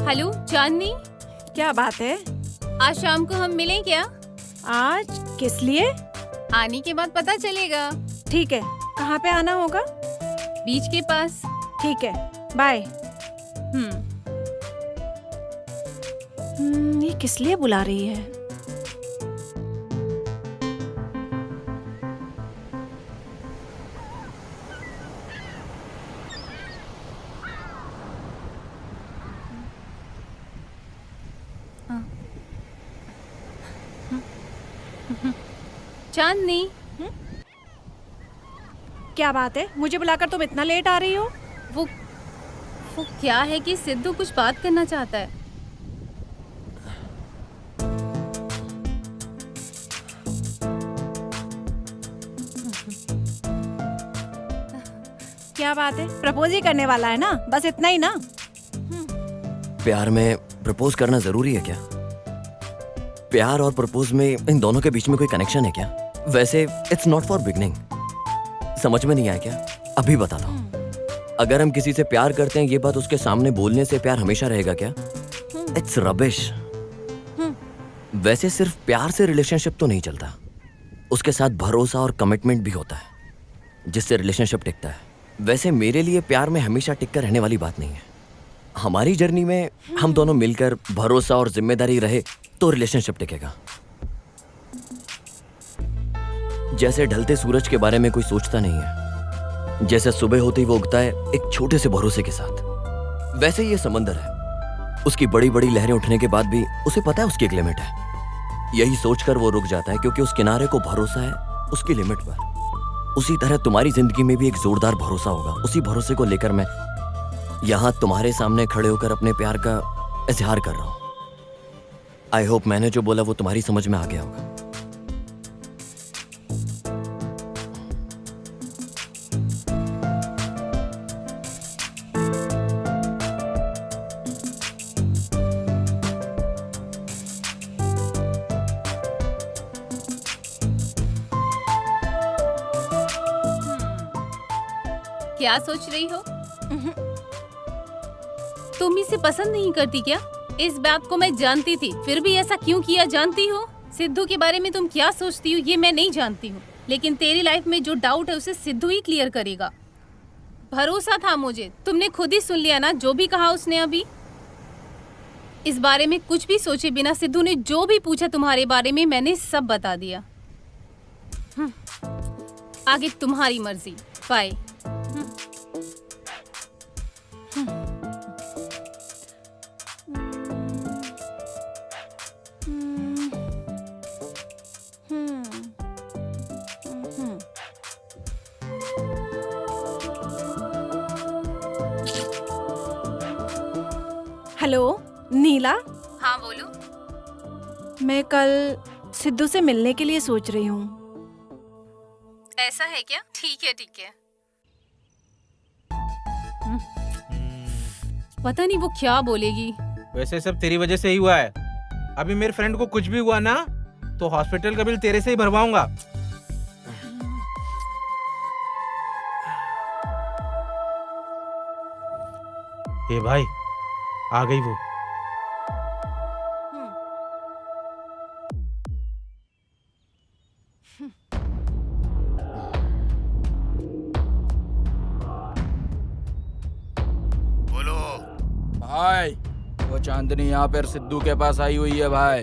हेलो चांदनी, क्या बात है? आज शाम को हम मिलें क्या? आज किस लिए? आने के बाद पता चलेगा। ठीक है, कहाँ पे आना होगा? बीच के पास। ठीक है, बाय। ये किस लिए बुला रही है? चांदनी, क्या बात है? मुझे बुलाकर तुम इतना लेट आ रही हो? वो क्या है कि सिद्धू कुछ बात करना चाहता है। क्या बात है? प्रपोज ही करने वाला है ना? बस इतना ही ना? प्यार में प्रपोज करना जरूरी है क्या? प्यार और प्रपोज में इन दोनों के बीच में कोई कनेक्शन है क्या? वैसे इट्स नॉट फॉर बिगनिंग। समझ में नहीं आया क्या? अभी बता दो। अगर हम किसी से प्यार करते हैं, ये बात उसके सामने बोलने से प्यार हमेशा रहेगा क्या? It's rubbish. वैसे सिर्फ प्यार से रिलेशनशिप तो नहीं चलता, उसके साथ भरोसा और कमिटमेंट भी होता है जिससे रिलेशनशिप टिकता है। वैसे मेरे लिए प्यार में हमेशा टिक कर रहने वाली बात नहीं है। हमारी जर्नी में हम दोनों मिलकर भरोसा और जिम्मेदारी रहे तो रिलेशनशिप टिकेगा। जैसे ढलते सूरज के बारे में कोई सोचता नहीं है, जैसे सुबह होते ही वो उगता है एक छोटे से भरोसे के साथ, वैसे ही ये समंदर है। उसकी बड़ी बड़ी लहरें उठने के बाद भी उसे पता है उसकी एक लिमिट है। यही सोचकर वो रुक जाता है क्योंकि उस किनारे को भरोसा है उसकी लिमिट पर। उसी तरह तुम्हारी जिंदगी में भी एक जोरदार भरोसा होगा। उसी भरोसे को लेकर मैं यहां तुम्हारे सामने खड़े होकर अपने प्यार का इजहार कर रहा हूं। आई होप मैंने जो बोला वो तुम्हारी समझ में आ गया होगा। क्या सोच रही हो? तुम इसे पसंद नहीं करती क्या? इस बात को मैं जानती थी, फिर भी ऐसा क्यों किया जानती हो? सिद्धू के बारे में तुम क्या सोचती हो ये मैं नहीं जानती हूँ, लेकिन तेरी लाइफ में जो डाउट है उसे सिद्धू ही क्लियर करेगा। भरोसा था मुझे, तुमने खुद ही सुन लिया ना जो भी कहा उसने अभी। इस बारे में कुछ भी सोचे बिना सिद्धू ने जो भी पूछा तुम्हारे बारे में मैंने सब बता दिया। आगे तुम्हारी मर्जी। बाय। हेलो नीला। हाँ बोलो। मैं कल सिद्धू से मिलने के लिए सोच रही हूँ। ऐसा है क्या? ठीक है ठीक है। पता नहीं वो क्या बोलेगी। वैसे सब तेरी वजह से ही हुआ है। अभी मेरे फ्रेंड को कुछ भी हुआ ना तो हॉस्पिटल का बिल तेरे से ही भरवाऊंगा। ए भाई आ गई वो। बोलो भाई, वो चांदनी यहाँ पर सिद्धू के पास आई हुई है भाई।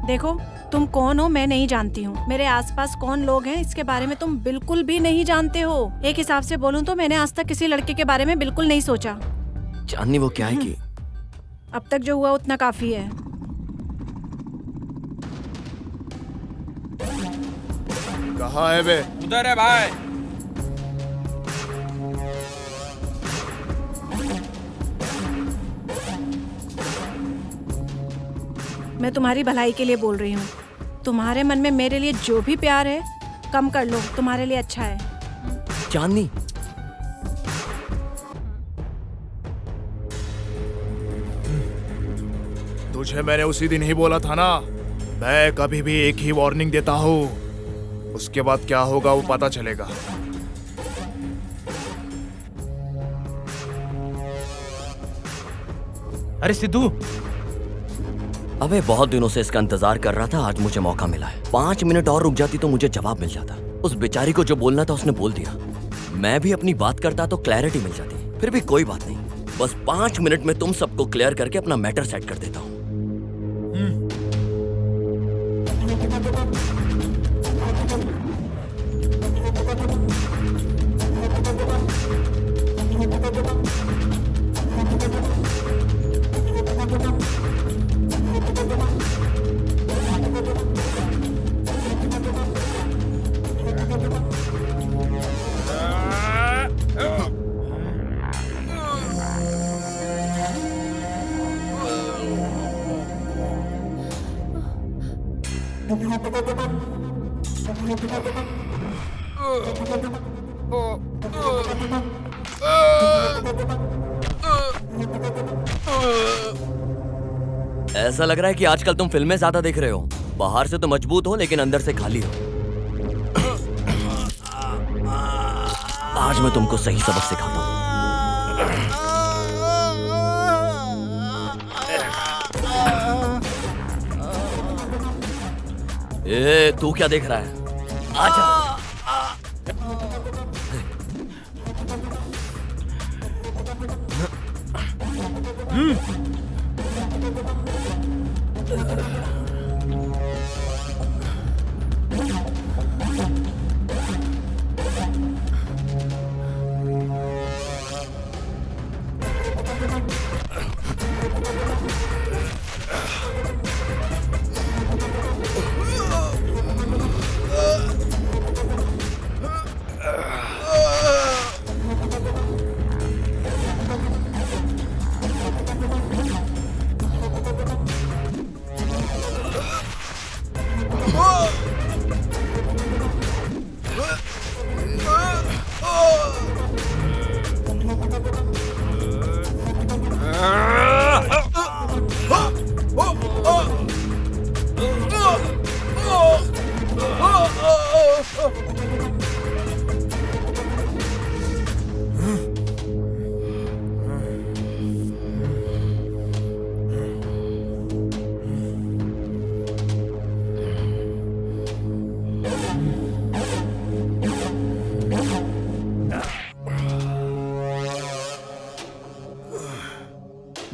देखो तुम कौन हो मैं नहीं जानती हूँ, मेरे आसपास कौन लोग हैं इसके बारे में तुम बिल्कुल भी नहीं जानते हो। एक हिसाब से बोलूँ तो मैंने आज तक किसी लड़के के बारे में बिल्कुल नहीं सोचा। चांदनी वो क्या है कि अब तक जो हुआ उतना काफी है। कहाँ है बे? उधर है भाई। मैं तुम्हारी भलाई के लिए बोल रही हूँ। तुम्हारे मन में मेरे लिए जो भी प्यार है कम कर लो, तुम्हारे लिए अच्छा है। चांदनी तुझे मैंने उसी दिन ही बोला था ना, मैं कभी भी एक ही वार्निंग देता हूँ, उसके बाद क्या होगा वो पता चलेगा। अरे सिद्धू, अबे बहुत दिनों से इसका इंतजार कर रहा था, आज मुझे मौका मिला है। 5 मिनट और रुक जाती तो मुझे जवाब मिल जाता। उस बेचारी को जो बोलना था उसने बोल दिया। मैं भी अपनी बात करता तो क्लैरिटी मिल जाती। फिर भी कोई बात नहीं, बस 5 मिनट में तुम सबको क्लियर करके अपना मैटर सेट कर देता हूँ। ऐसा लग रहा है कि आजकल तुम फिल्में ज्यादा देख रहे हो। बाहर से तो मजबूत हो लेकिन अंदर से खाली हो। आज मैं तुमको सही सबक सिखाता हूँ। ए, तू क्या देख रहा है? आजा।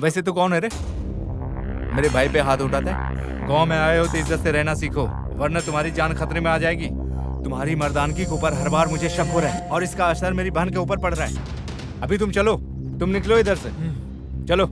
वैसे तो कौन है रे? मेरे भाई पे हाथ उठाता है? गांव में आए हो तो इज्जत से रहना सीखो, वरना तुम्हारी जान खतरे में आ जाएगी। तुम्हारी मर्दानगी के ऊपर हर बार मुझे शक हो रहा है और इसका असर मेरी बहन के ऊपर पड़ रहा है। अभी तुम चलो, तुम निकलो इधर से, चलो।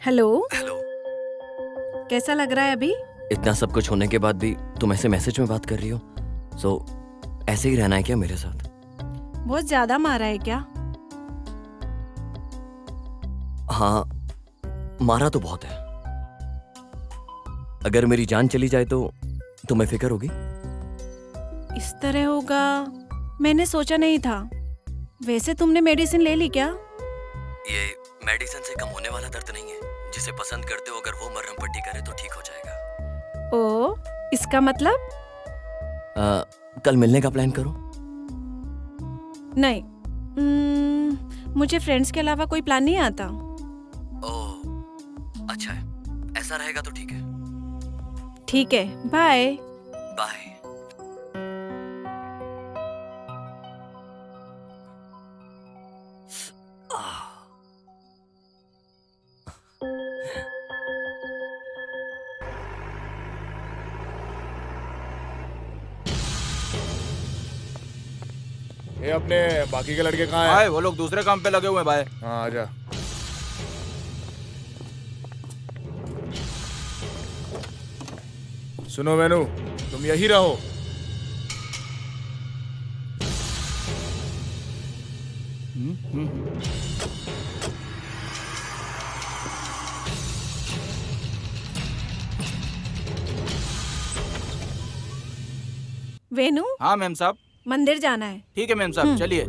हेलो। हेलो। कैसा लग रहा है अभी? इतना सब कुछ होने के बाद भी तुम ऐसे मैसेज में बात कर रही हो, सो ऐसे ही रहना है क्या मेरे साथ? बहुत ज्यादा मारा है क्या? हाँ, मारा तो बहुत है। अगर मेरी जान चली जाए तो तुम्हें फिक्र होगी? इस तरह होगा मैंने सोचा नहीं था। वैसे तुमने मेडिसिन ले ली क्या? ये मेडिसिन से कम होने वाला दर्द नहीं है। जिसे पसंद करते हो अगर वो मरहम पट्टी करे तो ठीक हो जाएगा। ओ, इसका मतलब? कल मिलने का प्लान करो। नहीं, मुझे फ्रेंड्स के अलावा कोई प्लान नहीं आता। ओह, अच्छा है। ऐसा रहेगा तो ठीक है। ठीक है, बाय। बाय। ये अपने बाकी के लड़के कहाँ हैं? भाई वो लोग दूसरे काम पे लगे हुए हैं भाई। हाँ, आजा। सुनो वेनु, तुम यही रहो। वेनु, हाँ मैम साहब। मंदिर जाना है। ठीक है मैम साहब, चलिए।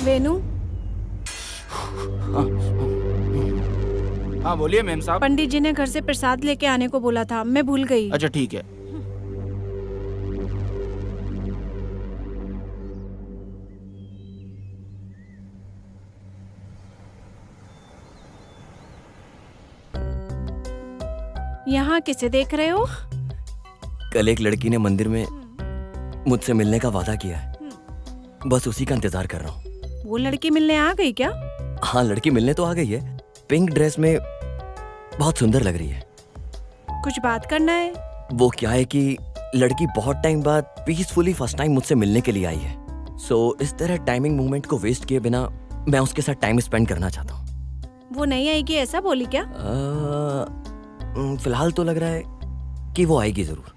वेनु, हाँ बोलिए मैम साहब। पंडित जी ने घर से प्रसाद लेके आने को बोला था, मैं भूल गई। अच्छा ठीक है। यहाँ किसे देख रहे हो? कल एक लड़की ने मंदिर में मुझसे मिलने का वादा किया है, बस उसी का इंतजार कर रहा हूँ। वो लड़की मिलने आ गई क्या? हाँ, लड़की मिलने तो आ गई है, पिंक ड्रेस में बहुत सुंदर लग रही है। कुछ बात करना है? वो क्या है कि लड़की बहुत टाइम बाद पीसफुली फर्स्ट टाइम मुझसे मिलने के लिए आई है। सो इस तरह टाइमिंग मूवमेंट को वेस्ट किए बिना मैं उसके साथ टाइम स्पेंड करना चाहता हूँ। वो नहीं आएगी ऐसा बोली क्या? फिलहाल तो लग रहा है कि वो आएगी जरूर।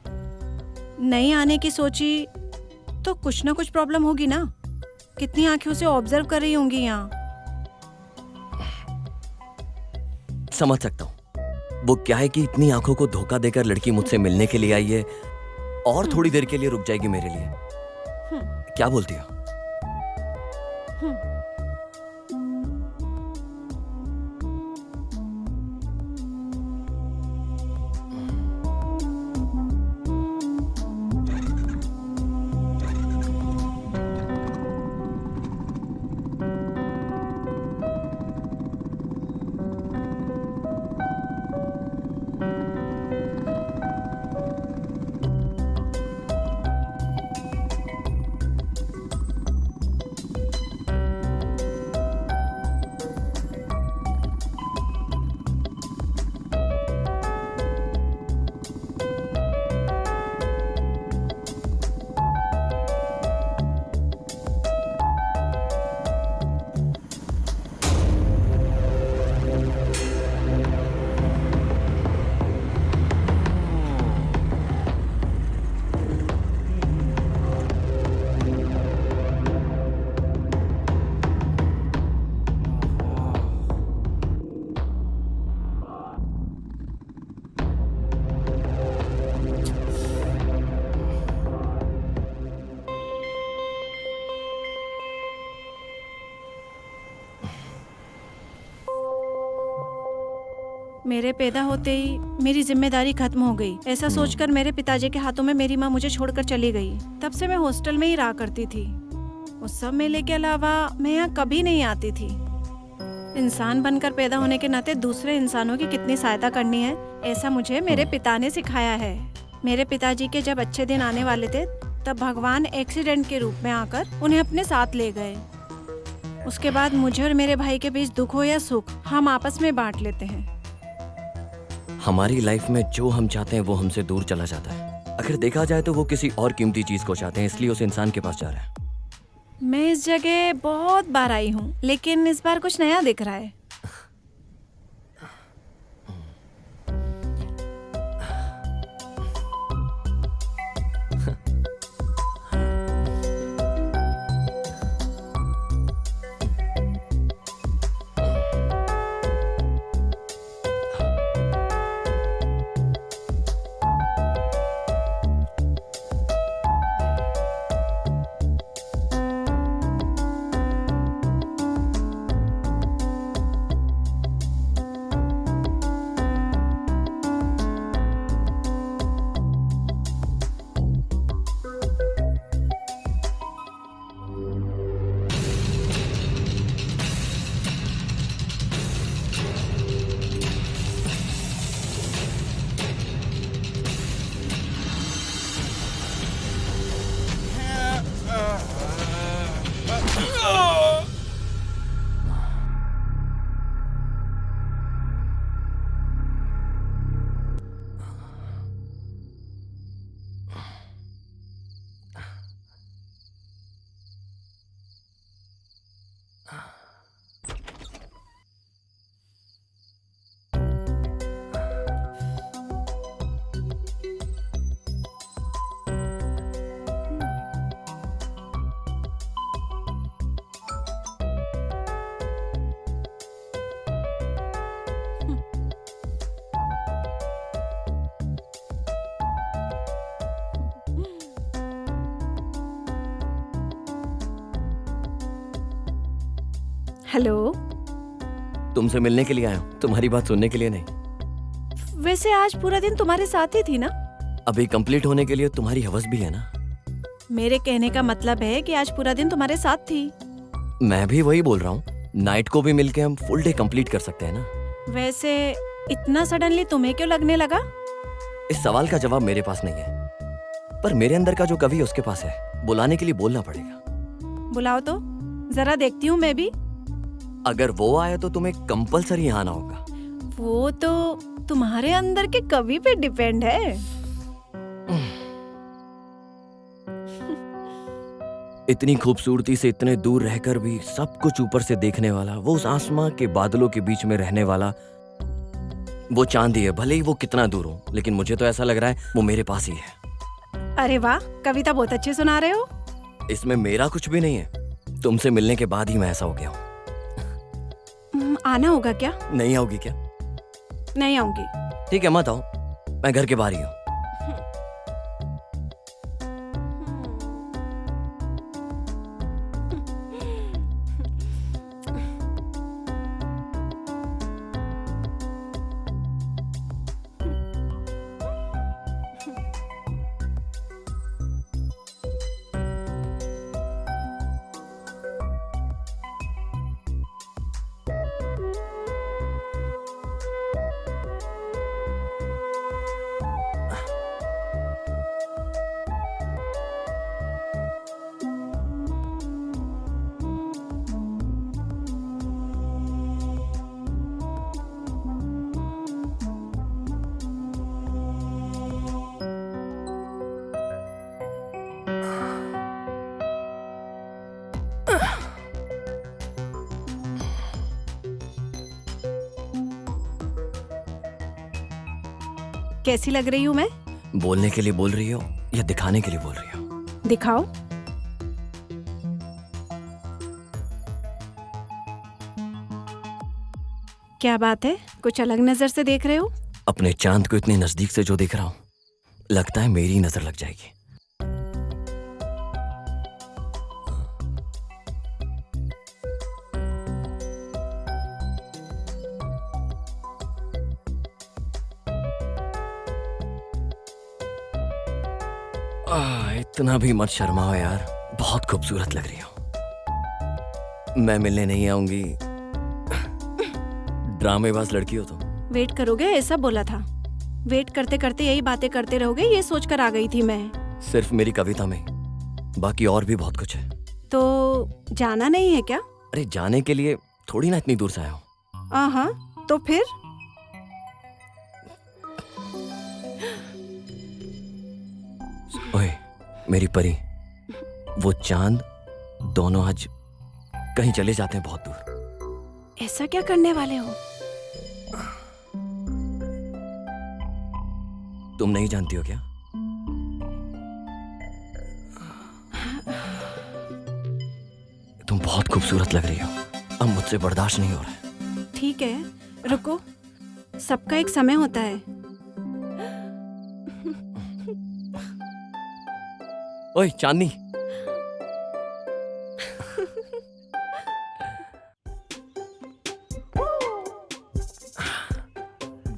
नहीं आने की सोची तो कुछ ना कुछ प्रॉब्लम होगी ना। कितनी आंखों से ऑब्जर्व कर रही होंगी यहाँ। समझ सकता हूँ। वो क्या है कि इतनी आंखों को धोखा देकर लड़की मुझसे मिलने के लिए आई है और थोड़ी देर के लिए रुक जाएगी मेरे लिए। क्या बोलती हो? मेरे पैदा होते ही मेरी जिम्मेदारी खत्म हो गई। ऐसा सोचकर मेरे पिताजी के हाथों में मेरी माँ मुझे छोड़कर चली गई। तब से मैं हॉस्टल में ही रहा करती थी। उस सब मेले के अलावा मैं यहाँ कभी नहीं आती थी। इंसान बनकर पैदा होने के नाते दूसरे इंसानों की कितनी सहायता करनी है, ऐसा मुझे मेरे पिता ने सिखाया है। मेरे पिताजी के जब अच्छे दिन आने वाले थे तब भगवान एक्सीडेंट के रूप में आकर उन्हें अपने साथ ले गए। उसके बाद मुझे और मेरे भाई के बीच दुख हो या सुख हम आपस में बांट लेते हैं। हमारी लाइफ में जो हम चाहते हैं वो हमसे दूर चला जाता है। अगर देखा जाए तो वो किसी और कीमती चीज को चाहते हैं, इसलिए उस इंसान के पास जा रहा है। मैं इस जगह बहुत बार आई हूँ, लेकिन इस बार कुछ नया दिख रहा है। हेलो। तुमसे मिलने के लिए आया हूँ, तुम्हारी बात सुनने के लिए नहीं। वैसे आज पूरा दिन तुम्हारे साथ ही थी ना? अभी कंप्लीट होने के लिए तुम्हारी हवस भी है ना। मेरे कहने का मतलब है कि आज पूरा दिन तुम्हारे साथ थी। मैं भी वही बोल रहा हूँ, नाइट को भी मिलके हम फुल डे कंप्लीट कर सकते हैं ना। वैसे इतना सडनली तुम्हें क्यों लगने लगा? इस सवाल का जवाब मेरे पास नहीं है, पर मेरे अंदर का जो कवि है उसके पास है। बुलाने के लिए बोलना पड़ेगा। बुलाओ तो जरा देखती हूँ मैं भी। अगर वो आए तो तुम्हें कंपलसरी आना होगा। वो तो तुम्हारे अंदर के कवि पे डिपेंड है। इतनी खूबसूरती से इतने दूर रहकर भी सब कुछ ऊपर से देखने वाला, वो उस आसमां के बादलों के बीच में रहने वाला, वो चांदी है। भले ही वो कितना दूर हो, लेकिन मुझे तो ऐसा लग रहा है वो मेरे पास ही है। अरे वाह, कविता बहुत अच्छी सुना रहे हो। इसमें मेरा कुछ भी नहीं है। तुमसे मिलने के बाद ही मैं ऐसा हो गया हूँ। आना होगा क्या? नहीं आओगी क्या? नहीं आऊंगी। ठीक है, मत आओ, मैं घर के बाहर ही हूँ। कैसी लग रही हूँ मैं? बोलने के लिए बोल रही हो या दिखाने के लिए बोल रही हो? दिखाओ। क्या बात है, कुछ अलग नजर से देख रहे हो? अपने चांद को इतने नजदीक से जो देख रहा हूँ, लगता है मेरी नजर लग जाएगी। इतना भी मत शर्माओ यार, बहुत खूबसूरत लग रही हो। मैं मिलने नहीं आऊंगी, ड्रामेबाज लड़की हो तुम। वेट करोगे ऐसा बोला था। वेट करते करते यही बातें करते रहोगे, ये सोचकर आ गई थी मैं। सिर्फ मेरी कविता में, बाकी और भी बहुत कुछ है। तो जाना नहीं है क्या? अरे जाने के लिए थोड़ी ना इतनी दूर से आया हूँ। हाँ, तो फिर? ओए मेरी परी, वो चांद, दोनों आज कहीं चले जाते हैं बहुत दूर। ऐसा क्या करने वाले हो? तुम नहीं जानती हो क्या? तुम बहुत खूबसूरत लग रही हो, अब मुझसे बर्दाश्त नहीं हो रहा है। ठीक है, रुको, सबका एक समय होता है। ओए चांदनी,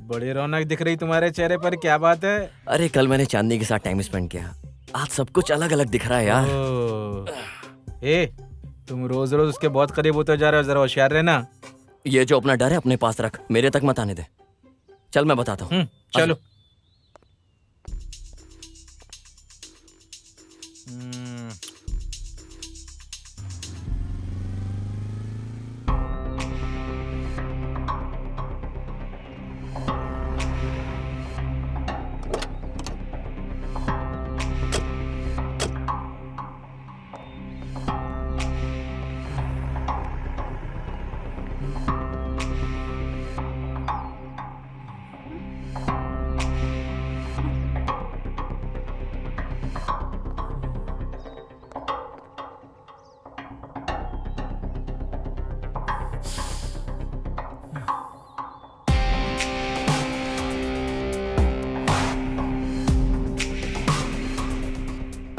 बड़ी रौनक दिख रही तुम्हारे चेहरे पर, क्या बात है? अरे कल मैंने चांदनी के साथ टाइम स्पेंड किया, आज सब कुछ अलग अलग दिख रहा है यार। ए, तुम रोज रोज उसके बहुत करीब होते जा रहे हो, जरा होशियार रहना। ये जो अपना डर है अपने पास रख, मेरे तक मत आने दे। चल मैं बताता हूँ। चलो।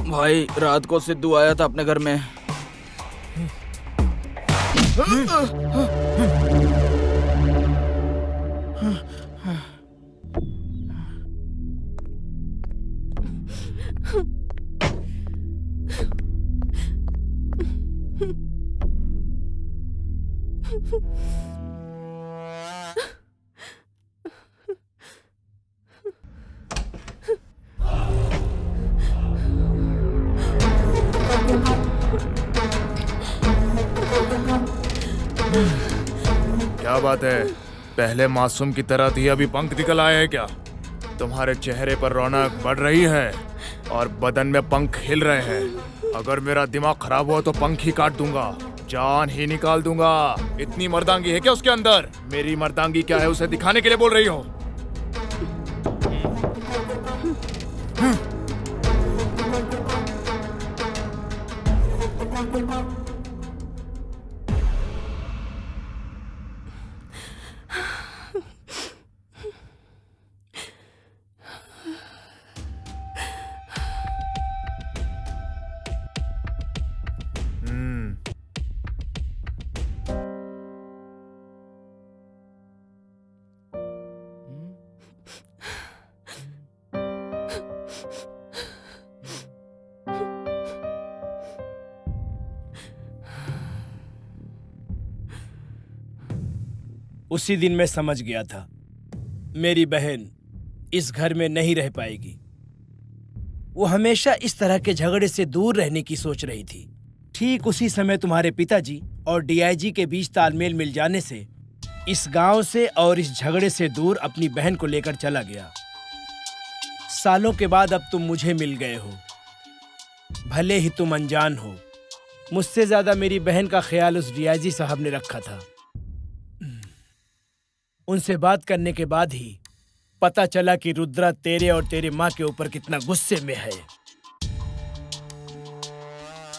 भाई रात को सिद्धू आया था अपने घर में। क्या बात है, पहले मासूम की तरह थी, अभी पंख निकल आए हैं क्या? तुम्हारे चेहरे पर रौनक बढ़ रही है और बदन में पंख हिल रहे हैं। अगर मेरा दिमाग खराब हुआ तो पंख ही काट दूंगा, जान ही निकाल दूंगा। इतनी मर्दांगी है क्या उसके अंदर? मेरी मर्दांगी क्या है उसे दिखाने के लिए बोल रही हो? उसी दिन मैं समझ गया था मेरी बहन इस घर में नहीं रह पाएगी। वो हमेशा इस तरह के झगड़े से दूर रहने की सोच रही थी। ठीक उसी समय तुम्हारे पिताजी और डीआईजी के बीच तालमेल मिल जाने से इस गांव से और इस झगड़े से दूर अपनी बहन को लेकर चला गया। सालों के बाद अब तुम मुझे मिल गए हो। भले ही तुम अनजान हो, मुझसे ज्यादा मेरी बहन का ख्याल उस डीआईजी साहब ने रखा था। उनसे बात करने के बाद ही पता चला कि रुद्रा तेरे और तेरे माँ के ऊपर कितना गुस्से में है।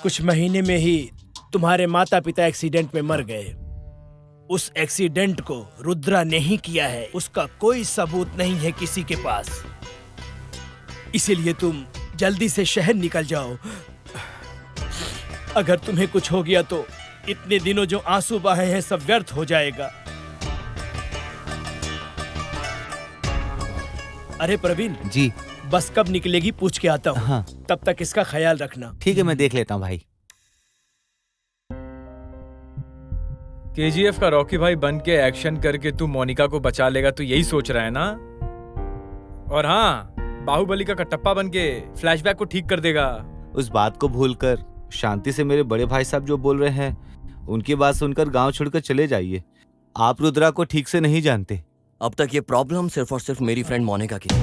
कुछ महीने में ही तुम्हारे माता पिता एक्सीडेंट में मर गए। उस एक्सीडेंट को रुद्रा ने ही किया है, उसका कोई सबूत नहीं है किसी के पास। इसीलिए तुम जल्दी से शहर निकल जाओ। अगर तुम्हें कुछ हो गया तो इतने दिनों जो आंसू बहाए हैं सब व्यर्थ हो जाएगा। अरे प्रवीण जी, बस कब निकलेगी पूछ के आता हूँ। हाँ। तब तक इसका ख्याल रखना। ठीक है, मैं देख लेता हूँ भाई। केजीएफ का रॉकी भाई बन के एक्शन करके तू मोनिका को बचा लेगा, तू यही सोच रहा है ना? और हाँ, बाहुबली का कटप्पा बन के फ्लैशबैक को ठीक कर देगा। उस बात को भूलकर शांति से मेरे बड़े भाई साहब जो बोल रहे हैं उनकी बात सुनकर गांव छोड़कर चले जाइए। आप रुद्रा को ठीक से नहीं जानते। अब तक ये प्रॉब्लम सिर्फ और सिर्फ मेरी फ्रेंड मोनिका की थी।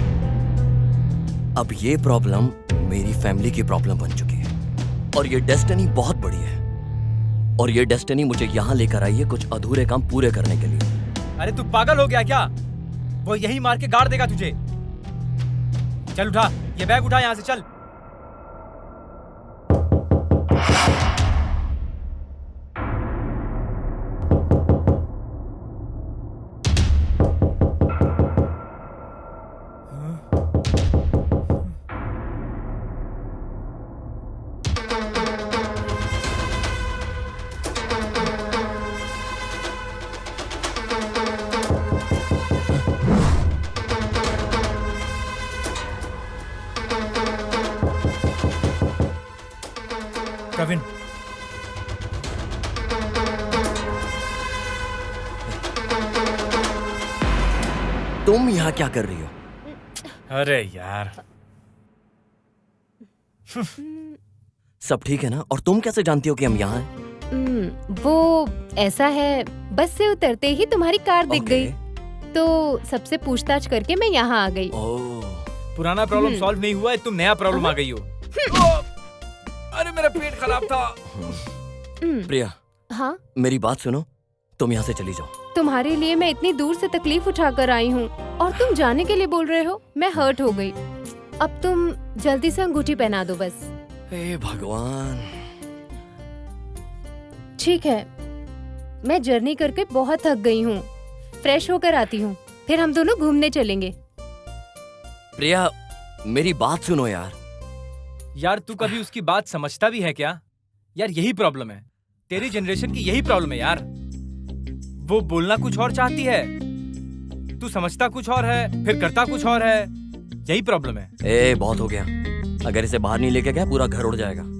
अब ये प्रॉब्लम मेरी फैमिली की प्रॉब्लम बन चुकी है और ये डेस्टिनी बहुत बड़ी है। और ये डेस्टिनी मुझे यहाँ लेकर आई है कुछ अधूरे काम पूरे करने के लिए। अरे तू पागल हो गया क्या? वो यही मार के गाड़ देगा तुझे। चल उठा, ये बैग उठा यहाँ से, चल। प्रवीण, तुम यहाँ क्या कर रही हो? अरे यार, सब ठीक है ना? और तुम कैसे जानती हो कि हम यहाँ हैं? वो ऐसा है, बस से उतरते ही तुम्हारी कार दिख गई, तो सबसे पूछताछ करके मैं यहाँ आ गई। पुराना प्रॉब्लम सॉल्व नहीं हुआ है, तुम नया प्रॉब्लम आ गई हो। अरे मेरा पेट खराब था। प्रिया, हाँ, मेरी बात सुनो, तुम यहाँ से चली जाओ। तुम्हारे लिए मैं इतनी दूर से तकलीफ उठाकर आई हूँ और तुम जाने के लिए बोल रहे हो? मैं हर्ट हो गई। अब तुम जल्दी से अंगूठी पहना दो बस। हे भगवान। ठीक है, मैं जर्नी करके बहुत थक गई हूँ, फ्रेश होकर आती हूँ, फिर हम दोनों घूमने चलेंगे। प्रिया, मेरी बात सुनो यार। यार तू कभी उसकी बात समझता भी है क्या? यार यही प्रॉब्लम है, तेरी जनरेशन की यही प्रॉब्लम है यार। वो बोलना कुछ और चाहती है, तू समझता कुछ और है, फिर करता कुछ और है। यही प्रॉब्लम है। ए, बहुत हो गया। अगर इसे बाहर नहीं लेके गया पूरा घर उड़ जाएगा।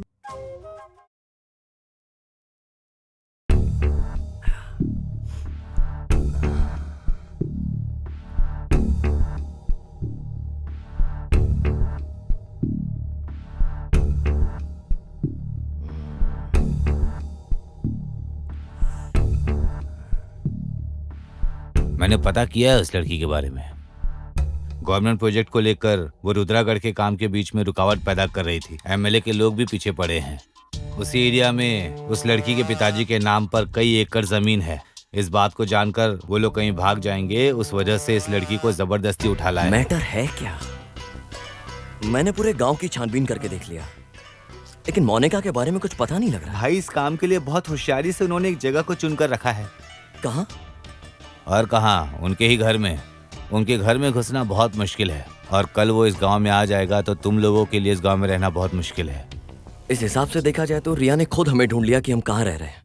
मैंने पता किया है उस लड़की के बारे में। गवर्नमेंट प्रोजेक्ट को लेकर वो रुद्रागढ़ के काम के बीच में रुकावट पैदा कर रही थी। एमएलए के लोग भी पीछे पड़े हैं। उसी एरिया में उस लड़की के पिताजी के नाम पर कई एकड़ जमीन है। इस बात को जानकर वो लोग कहीं भाग जाएंगे, उस वजह से इस लड़की को जबरदस्ती उठा लाया। मैटर है क्या? मैंने पूरे गांव की छानबीन करके देख लिया, लेकिन मोनिका के बारे में कुछ पता नहीं लग रहा। भाई, इस काम के लिए बहुत होशियारी से उन्होंने एक जगह को चुनकर रखा है। कहाँ? और कहाँ, उनके ही घर में। उनके घर में घुसना बहुत मुश्किल है, और कल वो इस गांव में आ जाएगा तो तुम लोगों के लिए इस गांव में रहना बहुत मुश्किल है। इस हिसाब से देखा जाए तो रिया ने खुद हमें ढूंढ लिया कि हम कहाँ रह रहे हैं।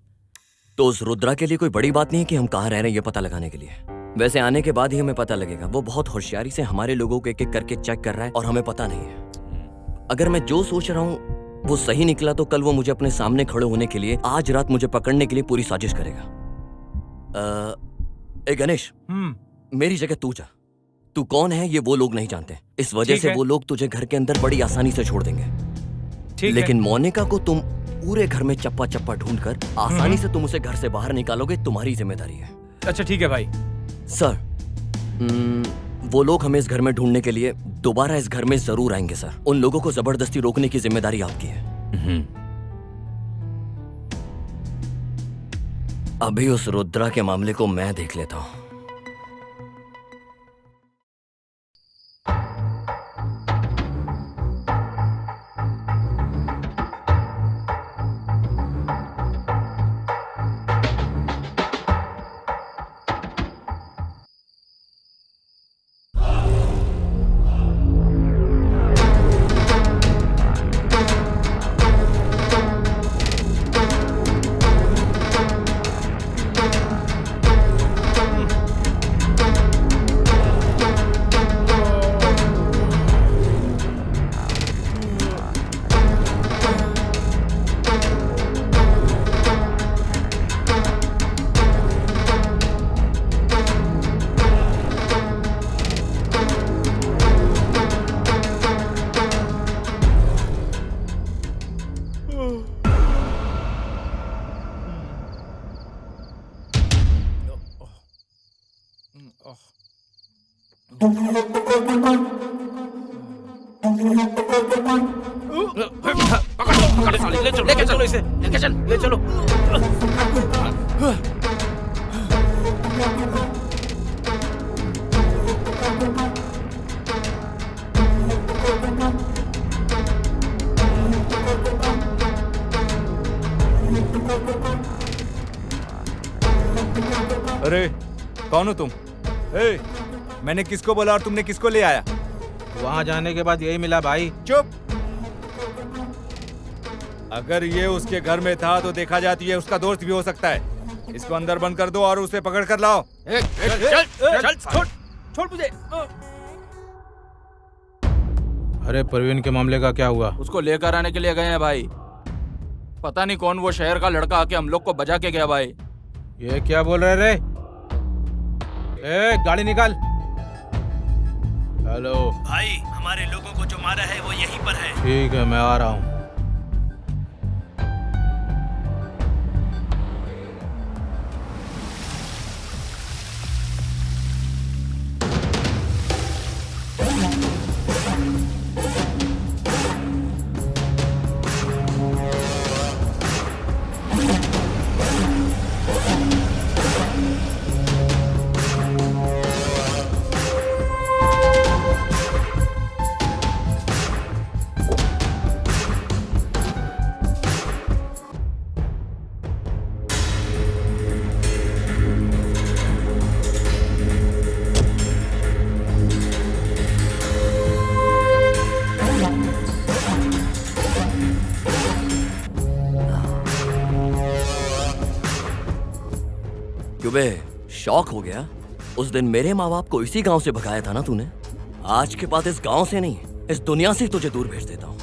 तो उस रुद्रा के लिए कोई बड़ी बात नहीं है कि हम कहाँ रह रहे हैं ये पता लगाने के लिए। वैसे आने के बाद ही हमें पता लगेगा। वो बहुत होशियारी से हमारे लोगों को एक एक करके चेक कर रहा है और हमें पता नहीं है। अगर मैं जो सोच रहा हूँ वो सही निकला तो कल वो मुझे अपने सामने खड़े होने के लिए, आज रात मुझे पकड़ने के लिए पूरी साजिश करेगा। गणेश, मेरी जगह तू जा। तू कौन है ये वो लोग नहीं जानते, इस वजह से वो लोग तुझे घर के अंदर बड़ी आसानी से छोड़ देंगे। लेकिन मोनिका को तुम पूरे घर में चप्पा चप्पा ढूंढकर आसानी से तुम उसे घर से बाहर निकालोगे, तुम्हारी जिम्मेदारी है। अच्छा ठीक है भाई। सर, वो लोग हमें इस घर में ढूंढने के लिए दोबारा इस घर में जरूर आएंगे सर। उन लोगों को जबरदस्ती रोकने की जिम्मेदारी आपकी है। अभी उस रुद्रा के मामले को मैं देख लेता हूं। लेके चलो इसे, लेके चल, ले चलो। अरे कौन हो तुम? मैंने किसको बोला और तुमने किसको ले आया? वहां जाने के बाद यही मिला भाई। चुप। अगर ये उसके घर में था तो देखा जाती है उसका दोस्त भी हो सकता है। इसको अंदर बंद कर दो और उसे पकड़ कर लाओ। चल छोड़ मुझे। अरे प्रवीण के मामले का क्या हुआ? उसको लेकर आने के लिए गए हैं भाई। पता नहीं कौन वो शहर का लड़का आके हम लोग को बजा के गया भाई। ये क्या बोल रहे रे? गाड़ी निकाल। हेलो भाई, हमारे लोगों को जो मारा है वो यहीं पर है। ठीक है, मैं आ रहा हूँ। क्यों बे, शौक हो गया? उस दिन मेरे माँ बाप को इसी गांव से भगाया था ना तूने। आज के बाद इस गांव से नहीं, इस दुनिया से तुझे दूर भेज देता हूँ।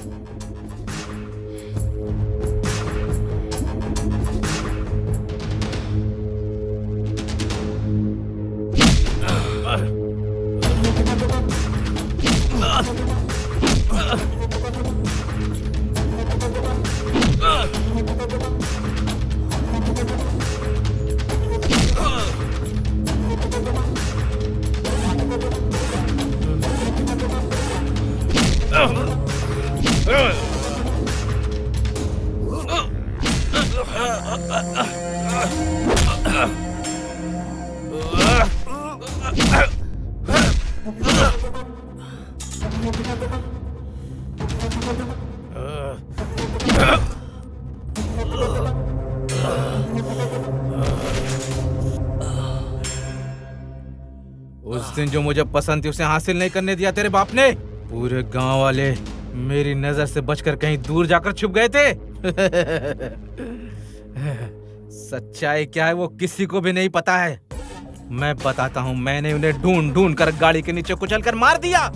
उस दिन जो मुझे पसंद थी उसे हासिल नहीं करने दिया तेरे बाप ने। पूरे गांव वाले मेरी नजर से बचकर कहीं दूर जाकर छुप गए थे। सच्चाई क्या है वो किसी को भी नहीं पता है। मैं बताता हूँ, मैंने उन्हें ढूंढ ढूंढ कर गाड़ी के नीचे कुचल कर मार दिया।